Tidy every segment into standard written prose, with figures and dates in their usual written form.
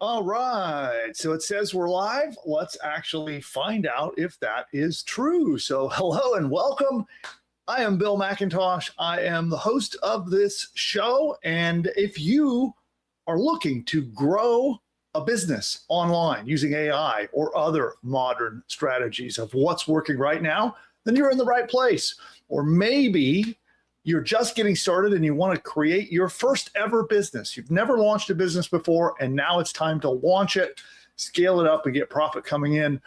All right. So it says we're live. Let's actually find out if that is true. So, hello and welcome. I am Bill McIntosh. I am the host of this show. And if you are looking to grow a business online using AI or other modern strategies of what's working right now, then you're in the right place. Or maybe you're just getting started and you want to create your first ever business. You've never launched a business before, and now it's time to launch it, scale it up, and get profit coming in.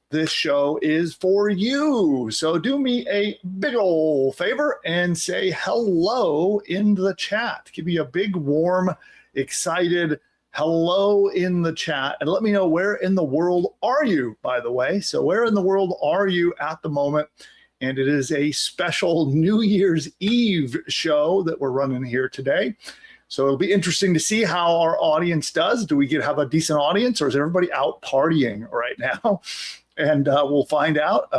This show is for you. So do me a big old favor and say hello in the chat. Give me a big, warm, excited hello in the chat. And let me know where in the world are you, by the way. So where in the world are you at the moment? And it is a special New Year's Eve show that we're running here today. So it'll be interesting to see how our audience does. Do we have a decent audience, or is everybody out partying right now? And we'll find out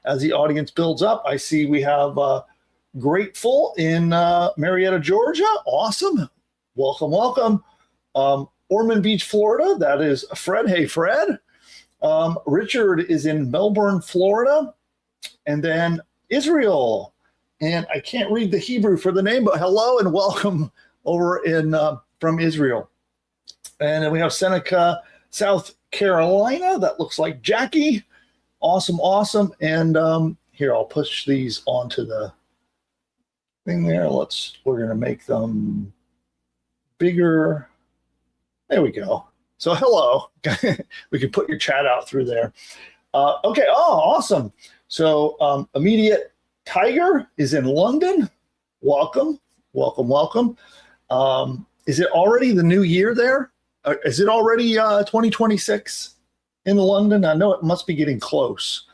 as the audience builds up. I see we have Grateful in Marietta, Georgia. Awesome. Welcome, welcome. Ormond Beach, Florida. That is Fred. Hey, Fred. Richard is in Melbourne, Florida. And then Israel, and I can't read the Hebrew for the name, but hello and welcome over in from Israel. And then we have Seneca, South Carolina. That looks like Jackie. Awesome, awesome. And here, I'll push these onto the thing there. We're going to make them bigger. There we go. So hello. We can put your chat out through there. Okay. Oh, awesome. So Immediate Tiger is in London. Welcome, welcome, welcome. Is it already the new year there? Is it already 2026 in London? I know it must be getting close.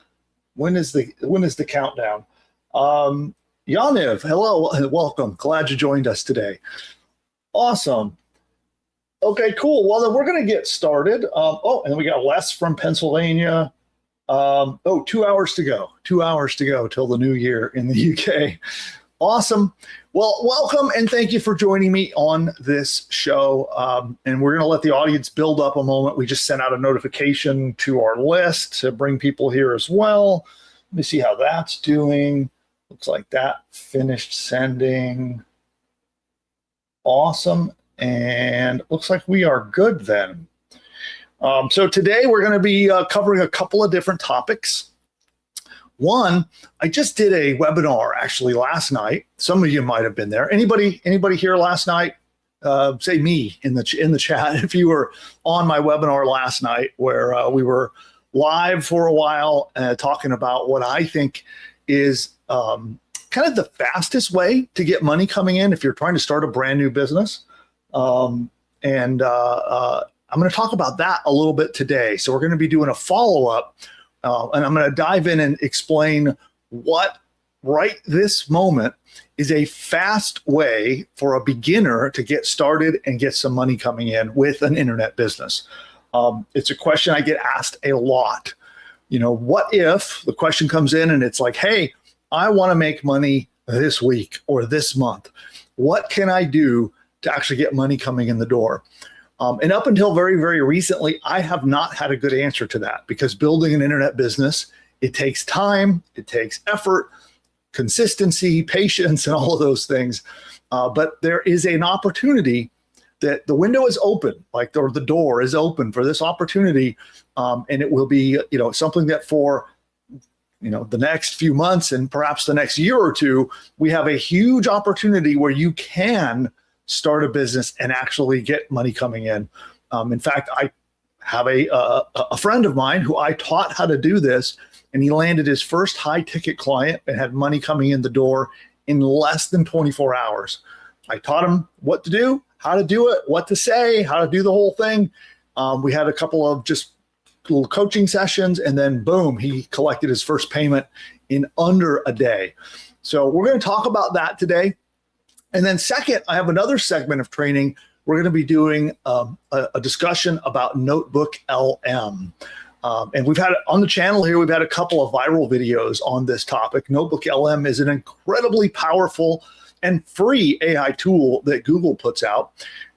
When is the countdown? Yaniv, hello, welcome. Glad you joined us today. Awesome. Okay, cool. Well, then we're going to get started. And we got Les from Pennsylvania. 2 hours to go. 2 hours to go till the new year in the UK. Awesome. Well, welcome and thank you for joining me on this show. And we're going to let the audience build up a moment. We just sent out a notification to our list to bring people here as well. Let me see how that's doing. Looks like that finished sending. Awesome. And looks like we are good then. So today we're going to be covering a couple of different topics. One, I just did a webinar actually last night. Some of you might have been there. Anybody here last night? Say me in the chat if you were on my webinar last night, where we were live for a while talking about what I think is kind of the fastest way to get money coming in if you're trying to start a brand new business. I'm going to talk about that a little bit today. So we're going to be doing a follow-up, and I'm going to dive in and explain what right this moment is a fast way for a beginner to get started and get some money coming in with an internet business. It's a question I get asked a lot. What if the question comes in and it's like, hey, I want to make money this week or this month. What can I do to actually get money coming in the door? And up until very, very recently, I have not had a good answer to that, because building an internet business, it takes time, it takes effort, consistency, patience, and all of those things. But there is an opportunity that the window is open, or the door is open for this opportunity. And it will be, something that for, the next few months and perhaps the next year or two, we have a huge opportunity where you can start a business and actually get money coming in. In fact, I have a friend of mine who I taught how to do this, and he landed his first high ticket client and had money coming in the door in less than 24 hours. I taught him what to do, how to do it, what to say, how to do the whole thing. We had a couple of just little coaching sessions, and then boom, he collected his first payment in under a day. So we're going to talk about that today. And then second, I have another segment of training. We're going to be doing a discussion about NotebookLM. And we've had on the channel here, we've had a couple of viral videos on this topic. NotebookLM is an incredibly powerful and free AI tool that Google puts out.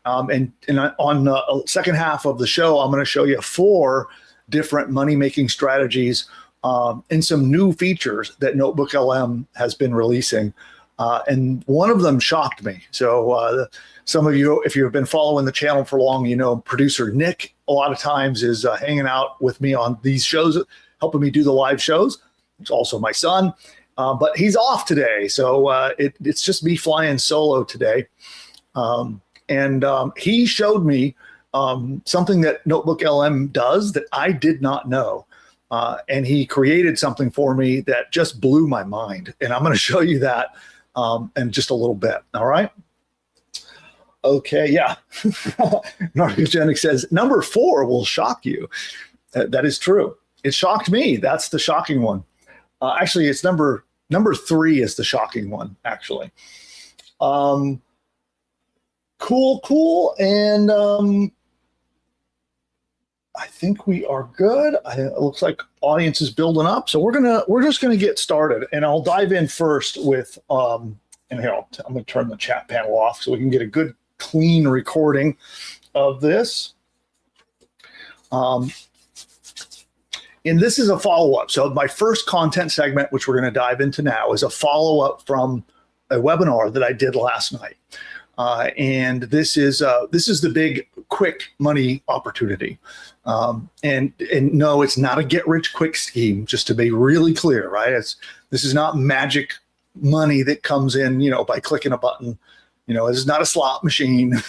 And on the second half of the show, I'm going to show you 4 different money-making strategies and some new features that NotebookLM has been releasing. And one of them shocked me. So some of you, if you've been following the channel for long, you know producer Nick a lot of times is hanging out with me on these shows, helping me do the live shows. It's also my son, but he's off today. So it's just me flying solo today. And he showed me something that NotebookLM does that I did not know. And he created something for me that just blew my mind. And I'm going to show you that in just a little bit. All right. Okay. Yeah. Narcogenic says number 4 will shock you. That is true. It shocked me. That's the shocking one. Actually, it's number 3 is the shocking one, actually. Cool. And I think we are good. It looks like audience is building up. So we're just gonna get started, and I'll dive in first with and here I'm gonna turn the chat panel off so we can get a good clean recording of this. And this is a follow-up. So my first content segment, which we're going to dive into now, is a follow-up from a webinar that I did last night. And this is the big quick money opportunity. And no, it's not a get-rich-quick scheme, just to be really clear, right? This is not magic money that comes in, by clicking a button. This is not a slot machine,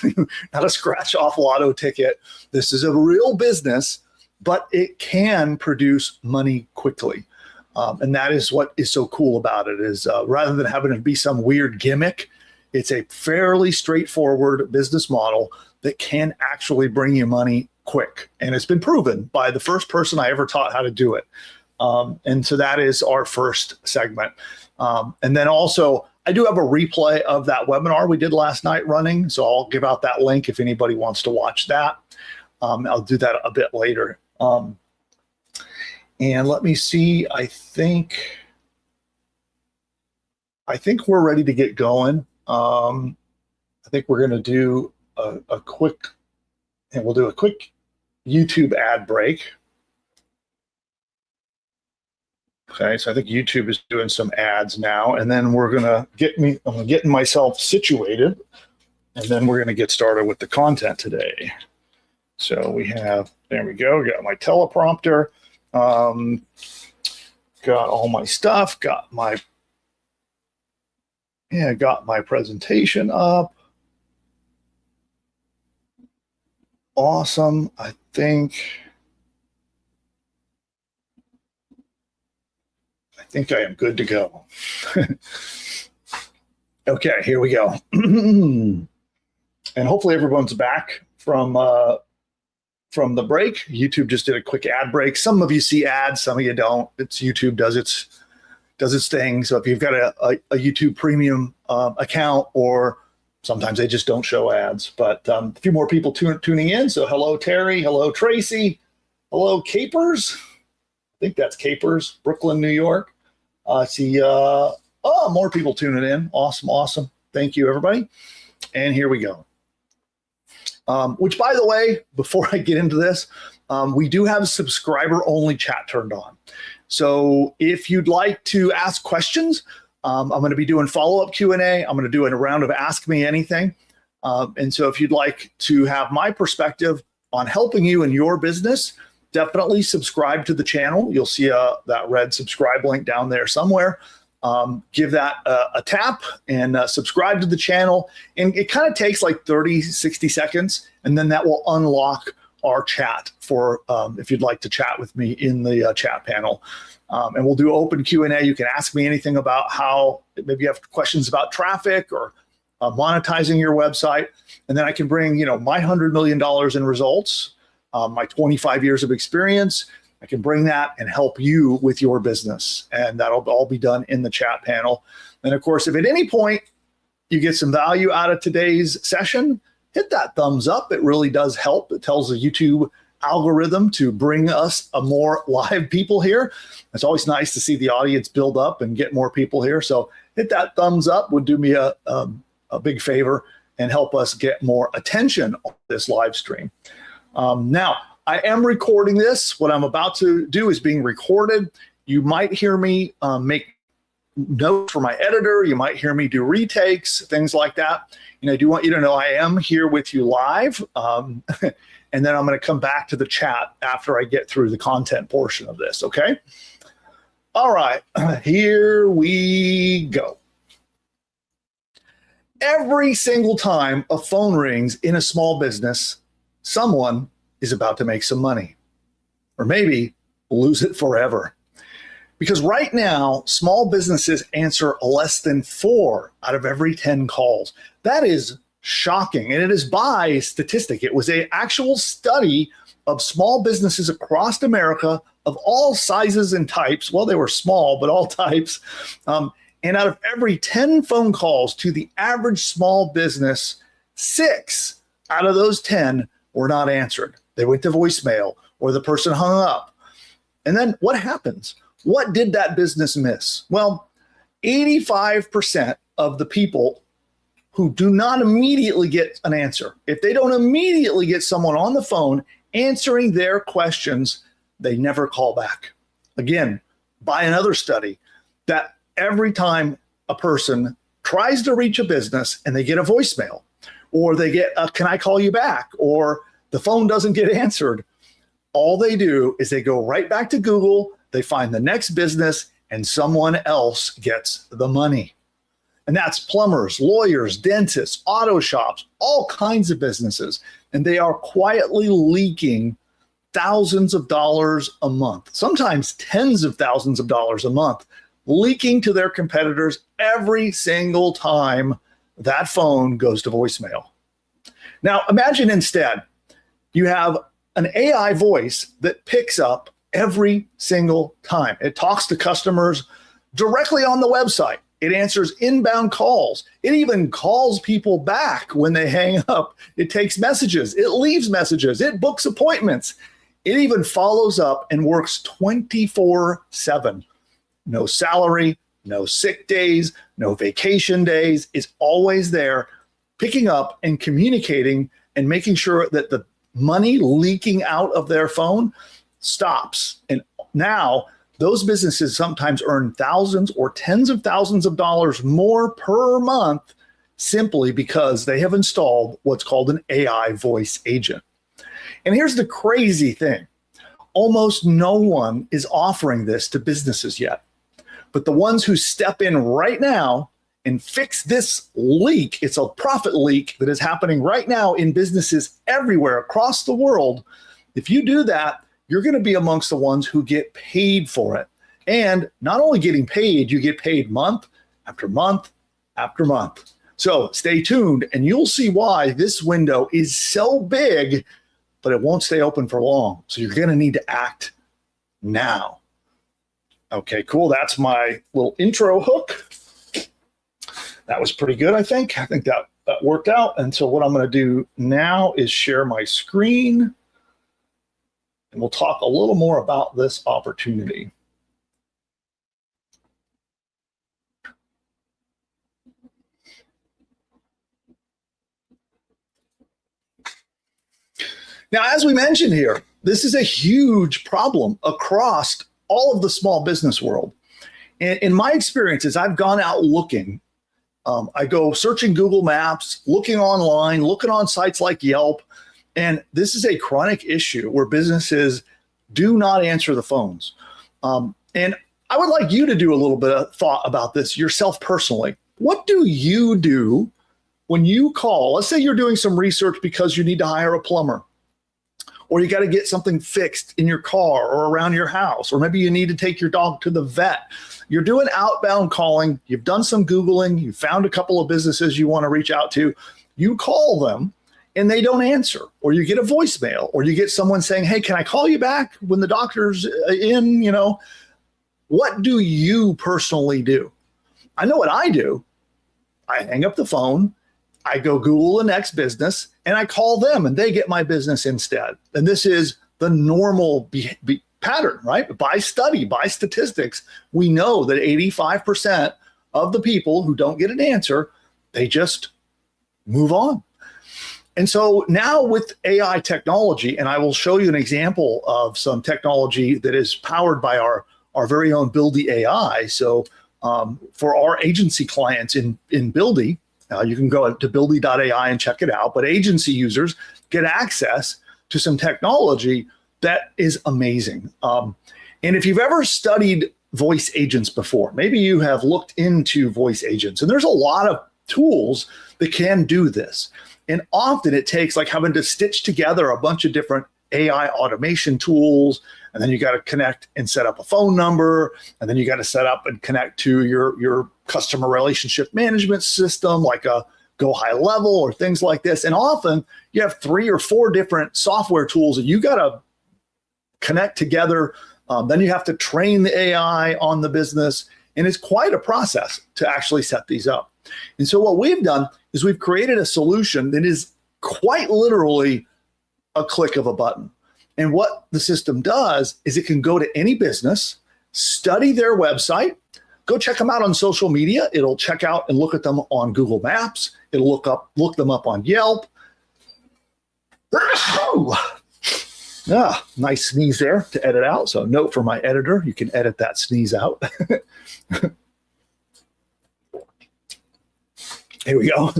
not a scratch-off lotto ticket. This is a real business, but it can produce money quickly. And that is what is so cool about it is rather than having it be some weird gimmick, it's a fairly straightforward business model that can actually bring you money quick. And it's been proven by the first person I ever taught how to do it. And so that is our first segment. And then also, I do have a replay of that webinar we did last night running. So I'll give out that link if anybody wants to watch that. I'll do that a bit later. And let me see, I think we're ready to get going. I think we're going to do a quick YouTube ad break. Okay, so I think YouTube is doing some ads now, and then I'm getting myself situated, and then we're going to get started with the content today. So there we go. Got my teleprompter, got all my stuff, got my presentation up. Awesome. I think I am good to go. Okay, here we go. And hopefully everyone's back from the break. YouTube just did a quick ad break. Some of you see ads, some of you don't. It's YouTube does its thing. So if you've got a YouTube premium account, or sometimes they just don't show ads. But a few more people tuning in. So hello, Terry. Hello, Tracy. Hello, Capers. I think that's Capers, Brooklyn, New York. I see more people tuning in. Awesome. Thank you, everybody. And here we go. Which, by the way, before I get into this, we do have subscriber-only chat turned on. So if you'd like to ask questions, I'm going to be doing follow-up Q&A. I'm going to do a round of Ask Me Anything. And so if you'd like to have my perspective on helping you in your business, definitely subscribe to the channel. You'll see that red subscribe link down there somewhere. Give that a tap and subscribe to the channel. And it kind of takes like 30, 60 seconds. And then that will unlock our chat for if you'd like to chat with me in the chat panel. And we'll do open Q&A. You can ask me anything about how, maybe you have questions about traffic or monetizing your website. And then I can bring, my $100 million in results, my 25 years of experience. I can bring that and help you with your business. And that'll all be done in the chat panel. And of course, if at any point you get some value out of today's session, hit that thumbs up. It really does help. It tells the YouTube algorithm to bring us a more live people here. It's always nice to see the audience build up and get more people here. So hit that thumbs up would do me a big favor. and help us get more attention on this live stream. Now, I am recording this. What I'm about to do is being recorded. You might hear me make notes for my editor. You might hear me do retakes, things like that. And I do want you to know I am here with you live. And then I'm going to come back to the chat after I get through the content portion of this, okay? All right, here we go. Every single time a phone rings in a small business, someone is about to make some money, or maybe lose it forever. Because right now, small businesses answer less than 4 out of every 10 calls. That is shocking, and it is by statistic. It was an actual study of small businesses across America of all sizes and types. Well, they were small, but all types. And out of every 10 phone calls to the average small business, 6 out of those 10 were not answered. They went to voicemail, or the person hung up. And then what happens? What did that business miss? Well, 85% of the people who do not immediately get an answer, if they don't immediately get someone on the phone answering their questions, they never call back. Again, by another study, that every time a person tries to reach a business and they get a voicemail, or they get a "can I call you back?" or the phone doesn't get answered, all they do is they go right back to Google, they find the next business, and someone else gets the money. And that's plumbers, lawyers, dentists, auto shops, all kinds of businesses. And they are quietly leaking thousands of dollars a month, sometimes tens of thousands of dollars a month, leaking to their competitors every single time that phone goes to voicemail. Now, imagine instead you have an AI voice that picks up every single time. It talks to customers directly on the website. It answers inbound calls. It even calls people back when they hang up. It takes messages. It leaves messages. It books appointments. It even follows up and works 24/7. No salary, no sick days, no vacation days. It's always there, picking up and communicating and making sure that the money leaking out of their phone stops. And now those businesses sometimes earn thousands or tens of thousands of dollars more per month simply because they have installed what's called an AI voice agent. And here's the crazy thing. Almost no one is offering this to businesses yet. But the ones who step in right now and fix this leak, it's a profit leak that is happening right now in businesses everywhere across the world. If you do that, you're going to be amongst the ones who get paid for it. And not only getting paid, you get paid month after month after month. So stay tuned and you'll see why this window is so big, but it won't stay open for long. So you're going to need to act now. Okay, cool. That's my little intro hook. That was pretty good, I think. I think that worked out. And so what I'm going to do now is share my screen. And we'll talk a little more about this opportunity. Now, as we mentioned here, this is a huge problem across all of the small business world. And in my experiences, I've gone out looking. I go searching Google Maps, looking online, looking on sites like Yelp. And this is a chronic issue where businesses do not answer the phones. And I would like you to do a little bit of thought about this yourself personally. What do you do when you call? Let's say you're doing some research because you need to hire a plumber, or you got to get something fixed in your car or around your house, or maybe you need to take your dog to the vet. You're doing outbound calling. You've done some Googling. You found a couple of businesses you want to reach out to. You call them and they don't answer, or you get a voicemail, or you get someone saying, "Hey, can I call you back when the doctor's in?" What do you personally do? I know what I do. I hang up the phone. I go Google the next business and I call them and they get my business instead. And this is the normal pattern, right? By study, by statistics, we know that 85% of the people who don't get an answer, they just move on. And so now with AI technology, and I will show you an example of some technology that is powered by our very own Buildy AI. So for our agency clients in Buildy, you can go to buildy.ai and check it out. But agency users get access to some technology that is amazing. And if you've ever studied voice agents before, maybe you have looked into voice agents, and there's a lot of tools that can do this. And often it takes like having to stitch together a bunch of different AI automation tools, and then you got to connect and set up a phone number, and then you got to set up and connect to your customer relationship management system, like a Go High Level or things like this. And often you have 3 or 4 different software tools that you got to connect together. Then you have to train the AI on the business, and it's quite a process to actually set these up. And so what we've done is we've created a solution that is quite literally a click of a button. And what the system does is it can go to any business, study their website, go check them out on social media. It'll check out and look at them on Google Maps. It'll look them up on Yelp. Nice sneeze there to edit out. So note for my editor, you can edit that sneeze out. Here we go.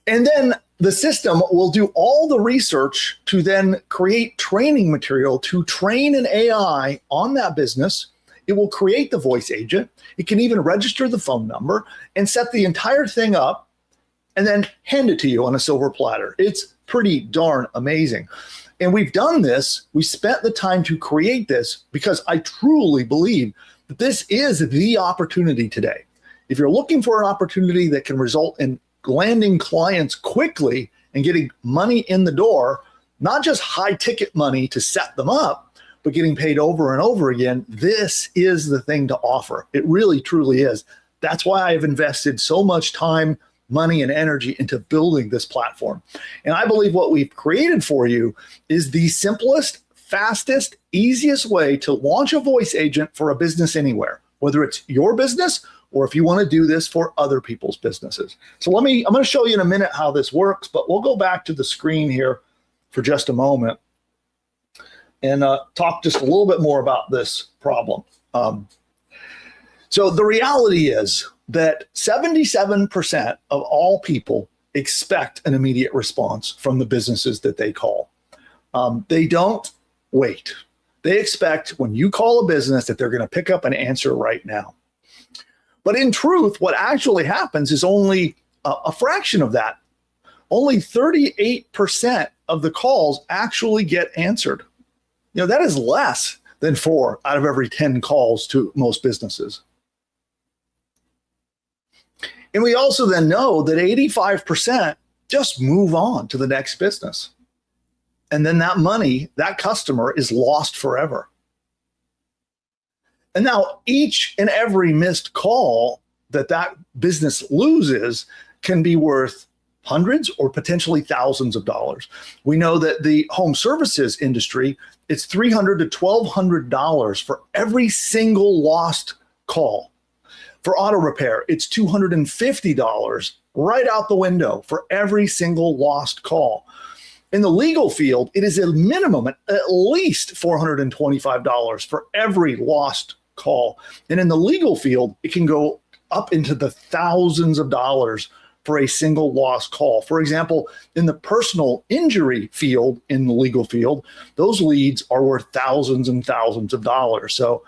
And then the system will do all the research to then create training material to train an AI on that business. It will create the voice agent. It can even register the phone number and set the entire thing up and then hand it to you on a silver platter. It's pretty darn amazing. And we've done this. We spent the time to create this because I truly believe that this is the opportunity today. If you're looking for an opportunity that can result in landing clients quickly and getting money in the door, not just high ticket money to set them up, but getting paid over and over again, this is the thing to offer. It really, truly is. That's why I've invested so much time, money, and energy into building this platform. And I believe what we've created for you is the simplest, fastest, easiest way to launch a voice agent for a business anywhere, whether it's your business or if you want to do this for other people's businesses. So I'm going to show you in a minute how this works, but we'll go back to the screen here for just a moment and talk just a little bit more about this problem. So the reality is that 77% of all people expect an immediate response from the businesses that they call. They don't wait. They expect when you call a business that they're going to pick up and answer right now. But in truth, what actually happens is only a fraction of that. Only 38% of the calls actually get answered. That is less than 4 out of every 10 calls to most businesses. And we also then know that 85% just move on to the next business. And then that money, that customer is lost forever. And now each and every missed call that business loses can be worth hundreds or potentially thousands of dollars. We know that the home services industry, it's $300 to $1,200 for every single lost call. For auto repair, it's $250 right out the window for every single lost call. In the legal field, it is a minimum at least $425 for every lost call. And in the legal field, it can go up into the thousands of dollars for a single lost call. For example, in the personal injury field, in the legal field, those leads are worth thousands and thousands of dollars. So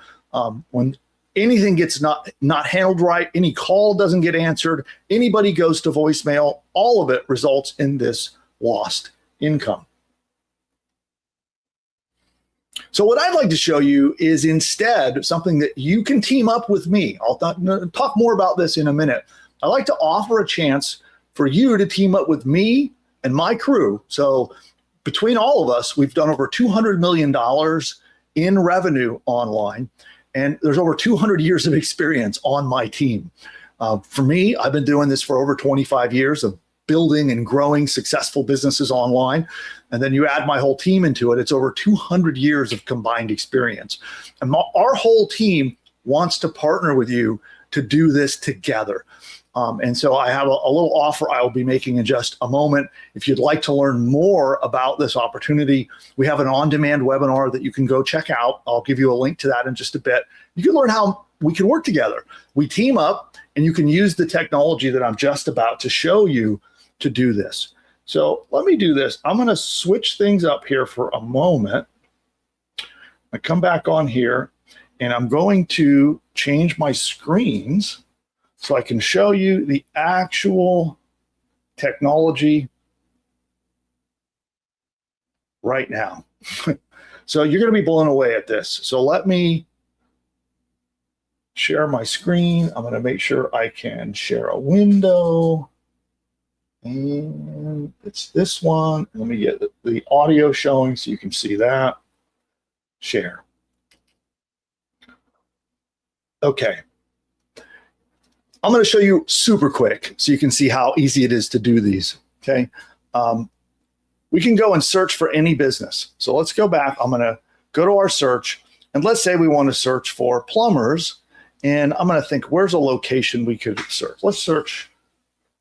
when anything gets not handled right, any call doesn't get answered, anybody goes to voicemail, all of it results in this lost income. So what I'd like to show you is instead something that you can team up with me. I'll talk more about this in a minute. I'd like to offer a chance for you to team up with me and my crew. So between all of us, we've done over $200 million in revenue online, and there's over 200 years of experience on my team. For me, I've been doing this for over 25 years of building and growing successful businesses online. And then you add my whole team into it, it's over 200 years of combined experience. And our whole team wants to partner with you to do this together. And so I have a little offer I will be making in just a moment. If you'd like to learn more about this opportunity, we have an on-demand webinar that you can go check out. I'll give you a link to that in just a bit. You can learn how we can work together. We team up, and you can use the technology that I'm just about to show you to do this. So let me do this. I'm going to switch things up here for a moment. I come back on here, and I'm going to change my screens so I can show you the actual technology right now. So you're going to be blown away at this. So let me share my screen. I'm going to make sure I can share a window. And it's this one. Let me get the audio showing so you can see that. Share. Okay. I'm going to show you super quick so you can see how easy it is to do these, okay? We can go and search for any business. So let's go back. I'm going to go to our search, and let's say we want to search for plumbers, and I'm going to think, where's a location we could search? Let's search.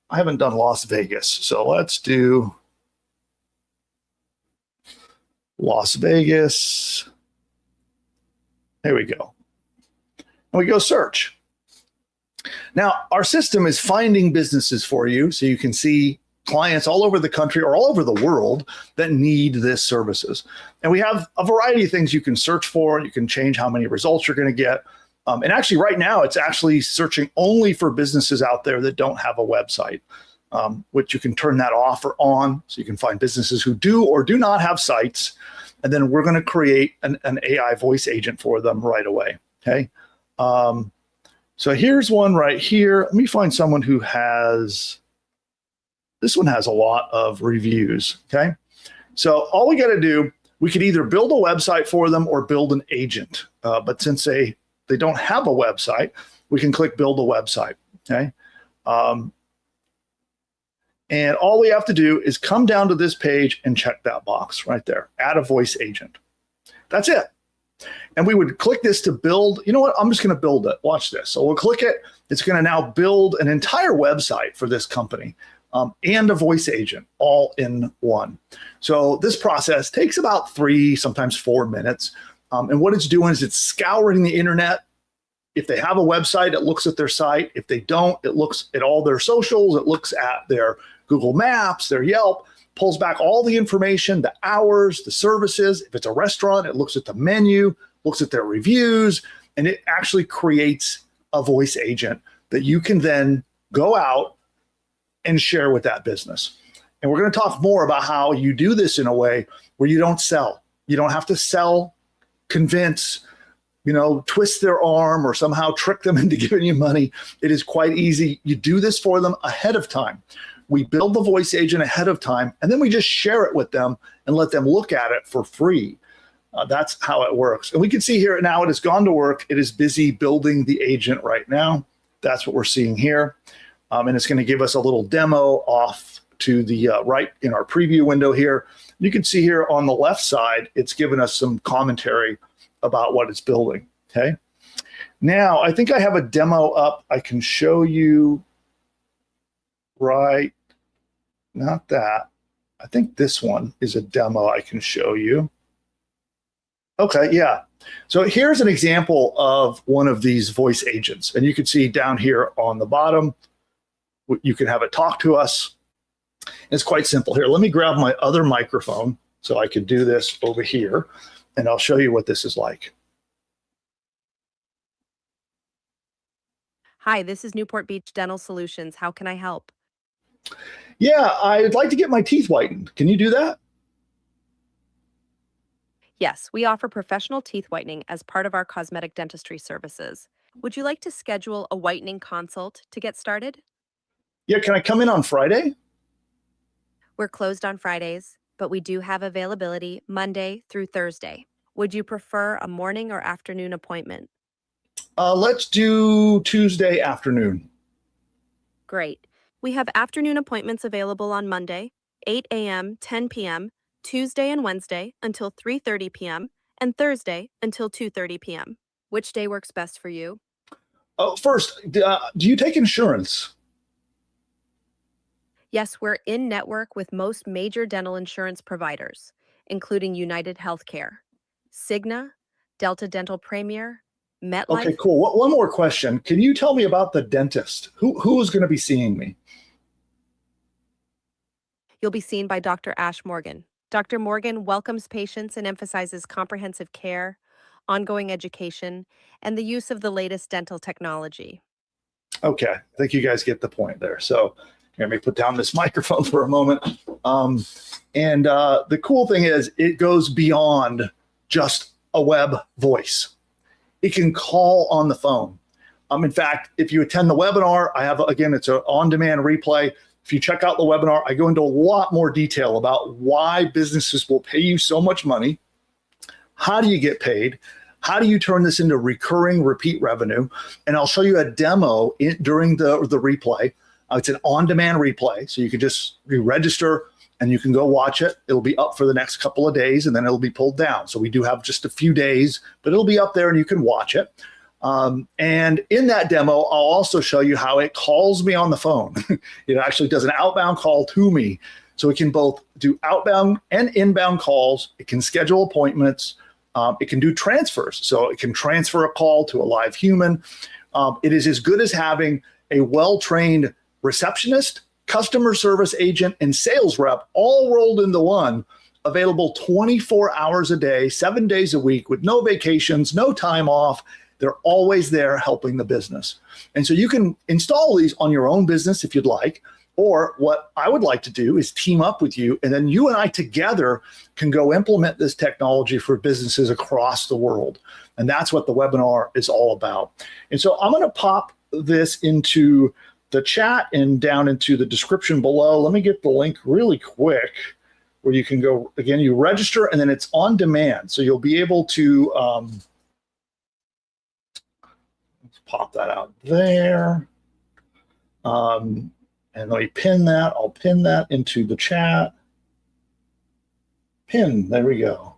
I haven't done Las Vegas, so let's do Las Vegas. There we go. And we go search. Now, our system is finding businesses for you so you can see clients all over the country or all over the world that need this services. And we have a variety of things you can search for. You can change how many results you're going to get. And actually, right now, it's actually searching only for businesses out there that don't have a website, which you can turn that off or on so you can find businesses who do or do not have sites. And then we're going to create an AI voice agent for them right away. Okay. So here's one right here. Let me find someone who has, this one has a lot of reviews, okay? So all we gotta do, we could either build a website for them or build an agent. But since they don't have a website, we can click build a website, okay? And all we have to do is come down to this page and check that box right there, add a voice agent. That's it. And we would click this to build. You know what? I'm just going to build it. Watch this. So we'll click it. It's going to now build an entire website for this company and a voice agent all in one. So this process takes about 3, sometimes 4 minutes. And what it's doing is it's scouring the internet. If they have a website, it looks at their site. If they don't, it looks at all their socials. It looks at their Google Maps, their Yelp, pulls back all the information, the hours, the services. If it's a restaurant, it looks at the menu, looks at their reviews, and it actually creates a voice agent that you can then go out and share with that business. And we're going to talk more about how you do this in a way where you don't sell. You don't have to sell, convince, twist their arm or somehow trick them into giving you money. It is quite easy. You do this for them ahead of time. We build the voice agent ahead of time, and then we just share it with them and let them look at it for free. That's how it works. And we can see here now it has gone to work. It is busy building the agent right now. That's what we're seeing here. And it's going to give us a little demo off to the right in our preview window here. You can see here on the left side, it's given us some commentary about what it's building. Okay. Now, I think I have a demo up. I can show you right. Not that. I think this one is a demo I can show you. Okay, yeah. So here's an example of one of these voice agents. And you can see down here on the bottom, you can have it talk to us. It's quite simple. Here, let me grab my other microphone so I can do this over here, and I'll show you what this is like. Hi, this is Newport Beach Dental Solutions. How can I help? Yeah, I'd like to get my teeth whitened. Can you do that? Yes, we offer professional teeth whitening as part of our cosmetic dentistry services. Would you like to schedule a whitening consult to get started? Yeah, can I come in on Friday? We're closed on Fridays, but we do have availability Monday through Thursday. Would you prefer a morning or afternoon appointment? Let's do Tuesday afternoon. Great. We have afternoon appointments available on Monday, 8 a.m., 10 p.m., Tuesday and Wednesday until 3:30 p.m., and Thursday until 2:30 p.m. Which day works best for you? Oh, first, do you take insurance? Yes, we're in network with most major dental insurance providers, including United Healthcare, Cigna, Delta Dental Premier, Okay, MetLife. cool. One more question. Can you tell me about the dentist? Who's going to be seeing me? You'll be seen by Dr. Ash Morgan. Dr. Morgan welcomes patients and emphasizes comprehensive care, ongoing education, and the use of the latest dental technology. Okay, I think you guys get the point there. So let me put down this microphone for a moment. The cool thing is it goes beyond just a web voice. It can call on the phone. In fact, if you attend the webinar, I have, again, it's an on-demand replay. If you check out the webinar, I go into a lot more detail about why businesses will pay you so much money. How do you get paid? How do you turn this into recurring repeat revenue? And I'll show you a demo during the replay. It's an on-demand replay, so you can just register and you can go watch it. It'll be up for the next couple of days, and then it'll be pulled down. So we do have just a few days, but it'll be up there and you can watch it. And in that demo, I'll also show you how it calls me on the phone. It actually does an outbound call to me. So it can both do outbound and inbound calls. It can schedule appointments. It can do transfers. So it can transfer a call to a live human. It is as good as having a well-trained receptionist, customer service agent, and sales rep all rolled into one, available 24 hours a day, 7 days a week with no vacations, no time off. They're always there helping the business. And so you can install these on your own business if you'd like, or what I would like to do is team up with you, and then you and I together can go implement this technology for businesses across the world. And that's what the webinar is all about. And so I'm going to pop this into the chat and down into the description below. Let me get the link really quick where you can go, again, you register and then it's on demand. So you'll be able to, let's pop that out there. And let me pin that. I'll pin that into the chat. Pin, there we go.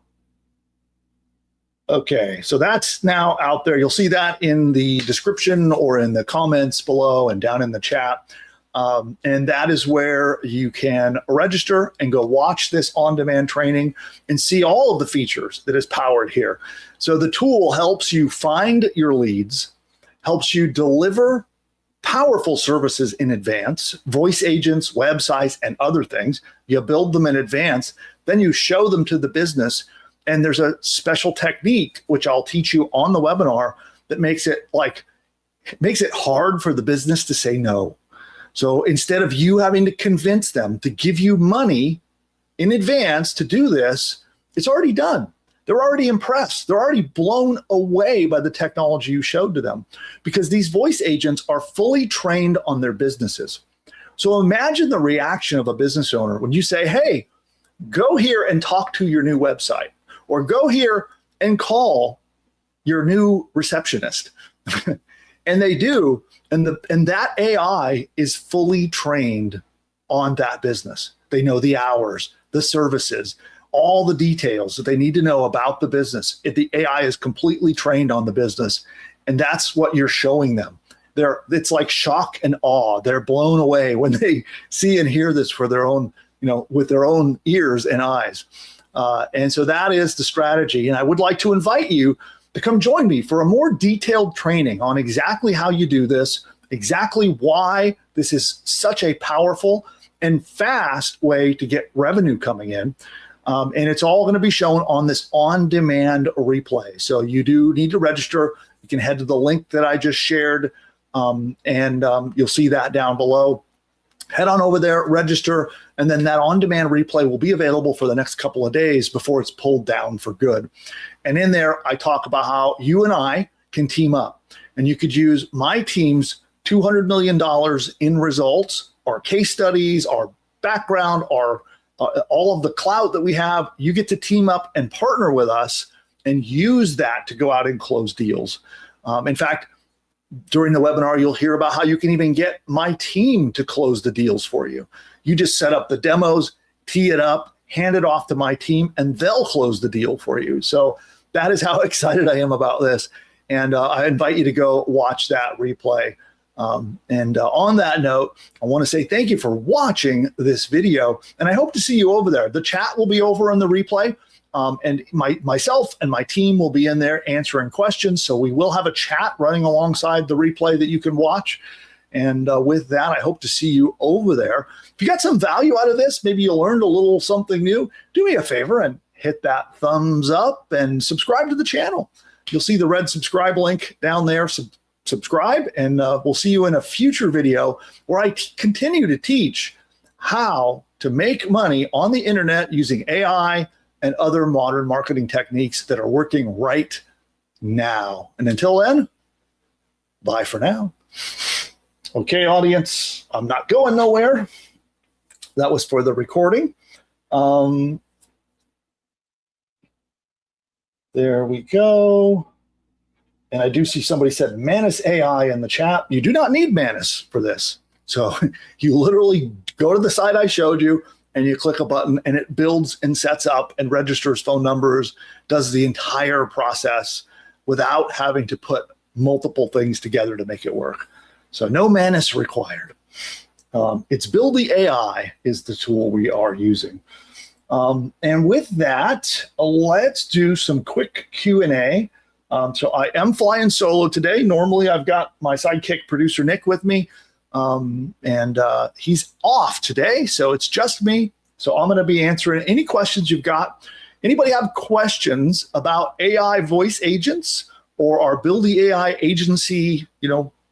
Okay, so that's now out there. You'll see that in the description or in the comments below and down in the chat. And that is where you can register and go watch this on-demand training and see all of the features that is powered here. So the tool helps you find your leads, helps you deliver powerful services in advance, voice agents, websites, and other things. You build them in advance, then you show them to the business. And there's a special technique, which I'll teach you on the webinar, that makes it hard for the business to say no. So instead of you having to convince them to give you money in advance to do this, it's already done. They're already impressed. They're already blown away by the technology you showed to them, because these voice agents are fully trained on their businesses. So imagine the reaction of a business owner when you say, hey, go here and talk to your new website, or go here and call your new receptionist. And they do. And that AI is fully trained on that business. They know the hours, the services, all the details that they need to know about the business. The AI is completely trained on the business. And that's what you're showing them. It's like shock and awe. They're blown away when they see and hear this for their own, with their own ears and eyes. And so that is the strategy. And I would like to invite you to come join me for a more detailed training on exactly how you do this, exactly why this is such a powerful and fast way to get revenue coming in. And it's all going to be shown on this on-demand replay. So you do need to register. You can head to the link that I just shared, and you'll see that down below. Head on over there, register, and then that on-demand replay will be available for the next couple of days before it's pulled down for good. And in there, I talk about how you and I can team up. And you could use my team's $200 million in results, our case studies, our background, our all of the clout that we have. You get to team up and partner with us and use that to go out and close deals. In fact, during the webinar, you'll hear about how you can even get my team to close the deals for you. You just set up the demos, tee it up, hand it off to my team, and they'll close the deal for you. So that is how excited I am about this. And I invite you to go watch that replay. On that note, I want to say thank you for watching this video, and I hope to see you over there. The chat will be over on the replay, and myself and my team will be in there answering questions. So we will have a chat running alongside the replay that you can watch. And with that, I hope to see you over there. If you got some value out of this, maybe you learned a little something new, do me a favor and hit that thumbs up and subscribe to the channel. You'll see the red subscribe link down there. Subscribe, and we'll see you in a future video where I continue to teach how to make money on the internet using AI and other modern marketing techniques that are working right now. And until then, bye for now. Okay, audience, I'm not going nowhere. That was for the recording. There we go. And I do see somebody said Manus AI in the chat. You do not need Manus for this. So you literally go to the site I showed you and you click a button and it builds and sets up and registers phone numbers, does the entire process without having to put multiple things together to make it work. So no Manus required. It's Buildy AI is the tool we are using. And with that, let's do some quick Q&A. So I am flying solo today. Normally I've got my sidekick producer Nick with me, and he's off today, so it's just me. So I'm going to be answering any questions you've got. Anybody have questions about AI voice agents or our Buildy AI agency,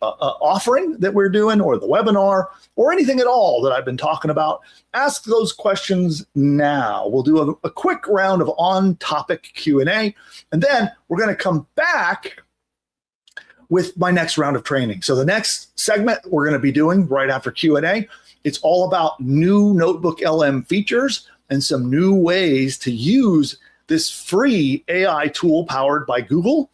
offering that we're doing, or the webinar, or anything at all that I've been talking about? Ask those questions now. We'll do a quick round of on-topic Q&A, and then we're going to come back with my next round of training. So the next segment we're going to be doing right after Q&A, it's all about new NotebookLM features and some new ways to use this free AI tool powered by Google.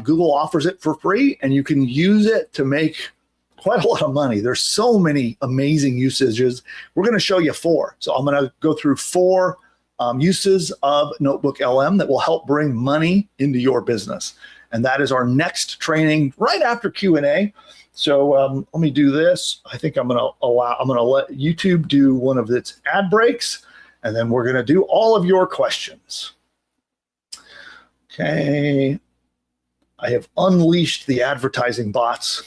Google offers it for free, and you can use it to make quite a lot of money. There's so many amazing usages. We're going to show you 4. So I'm going to go through 4 uses of NotebookLM that will help bring money into your business. And that is our next training right after Q&A. So let me do this. I think I'm going to let YouTube do one of its ad breaks, and then we're going to do all of your questions. Okay. I have unleashed the advertising bots.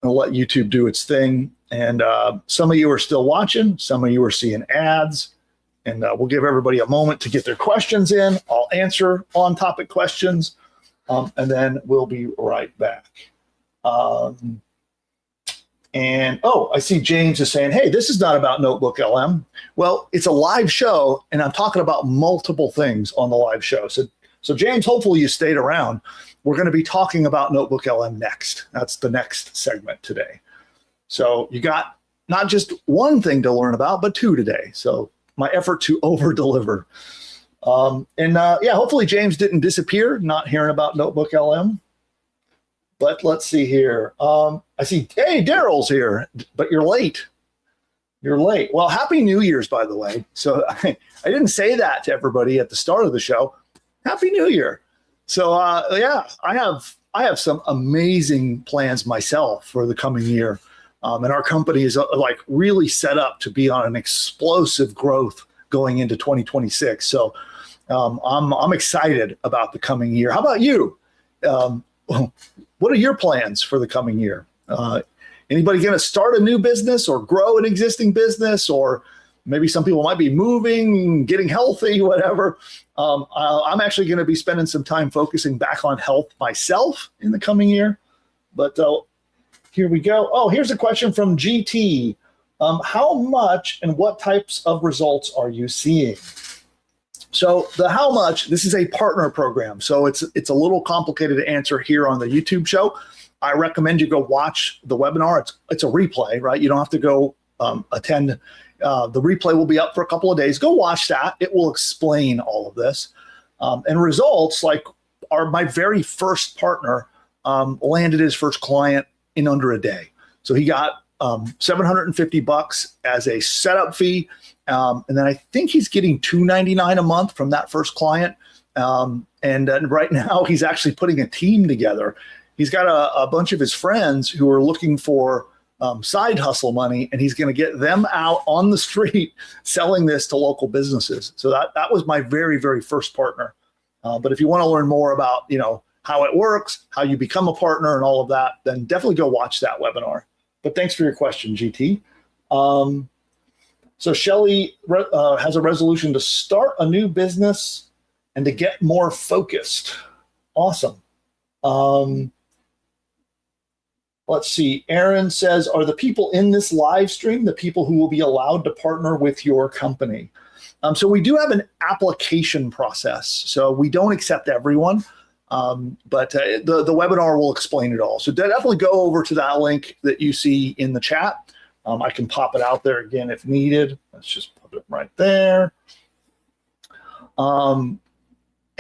I'll let YouTube do its thing. And some of you are still watching. Some of you are seeing ads. And we'll give everybody a moment to get their questions in. I'll answer on-topic questions. And then we'll be right back. I see James is saying, hey, this is not about NotebookLM. Well, it's a live show, and I'm talking about multiple things on the live show. So James, hopefully you stayed around. We're going to be talking about NotebookLM next. That's the next segment today. So you got not just one thing to learn about, but 2 today. So my effort to over-deliver. Hopefully James didn't disappear, not hearing about NotebookLM. But let's see here. I see, hey, Daryl's here, but you're late. You're late. Well, Happy New Year's, by the way. So I didn't say that to everybody at the start of the show. Happy New Year. So I have some amazing plans myself for the coming year. And our company is really set up to be on an explosive growth going into 2026. So I'm excited about the coming year. How about you? What are your plans for the coming year? Anybody going to start a new business or grow an existing business, or maybe some people might be moving, getting healthy, whatever. I'm actually going to be spending some time focusing back on health myself in the coming year. But here we go. Oh, here's a question from GT. How much and what types of results are you seeing? So the how much, this is a partner program. So it's a little complicated to answer here on the YouTube show. I recommend you go watch the webinar. It's a replay, right? You don't have to go attend. The replay will be up for a couple of days. Go watch that. It will explain all of this. And results, like my very first partner landed his first client in under a day. So he got $750 as a setup fee. And then I think he's getting $299 a month from that first client. And right now he's actually putting a team together. he's got a bunch of his friends who are looking for side hustle money, and he's going to get them out on the street selling this to local businesses. So that was my very, very first partner. But if you want to learn more about, how it works, how you become a partner and all of that, then definitely go watch that webinar. But thanks for your question, GT. So Shelly has a resolution to start a new business and to get more focused. Awesome. Let's see. Aaron says, are the people in this live stream the people who will be allowed to partner with your company? So we do have an application process. So we don't accept everyone, but the webinar will explain it all. So definitely go over to that link that you see in the chat. I can pop it out there again if needed. Let's just put it right there.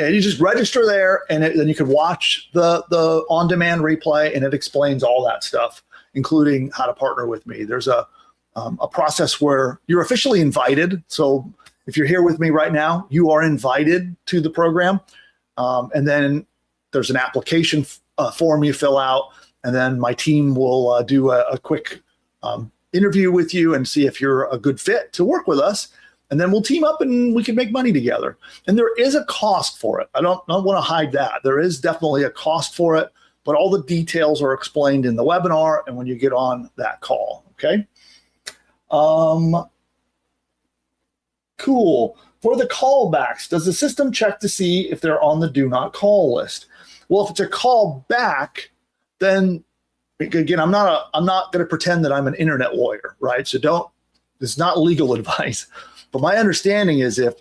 And you just register there, and then you can watch the on-demand replay, and it explains all that stuff, including how to partner with me. There's a process where you're officially invited. So if you're here with me right now, you are invited to the program. And then there's an application form you fill out, and then my team will do a quick interview with you and see if you're a good fit to work with us. And then we'll team up and we can make money together. And there is a cost for it. I don't want to hide that. There is definitely a cost for it, but all the details are explained in the webinar and when you get on that call, okay? Cool. For the callbacks, does the system check to see if they're on the do not call list? Well, if it's a call back, then again, I'm not going to pretend that I'm an internet lawyer, right? So it's not legal advice. But my understanding is if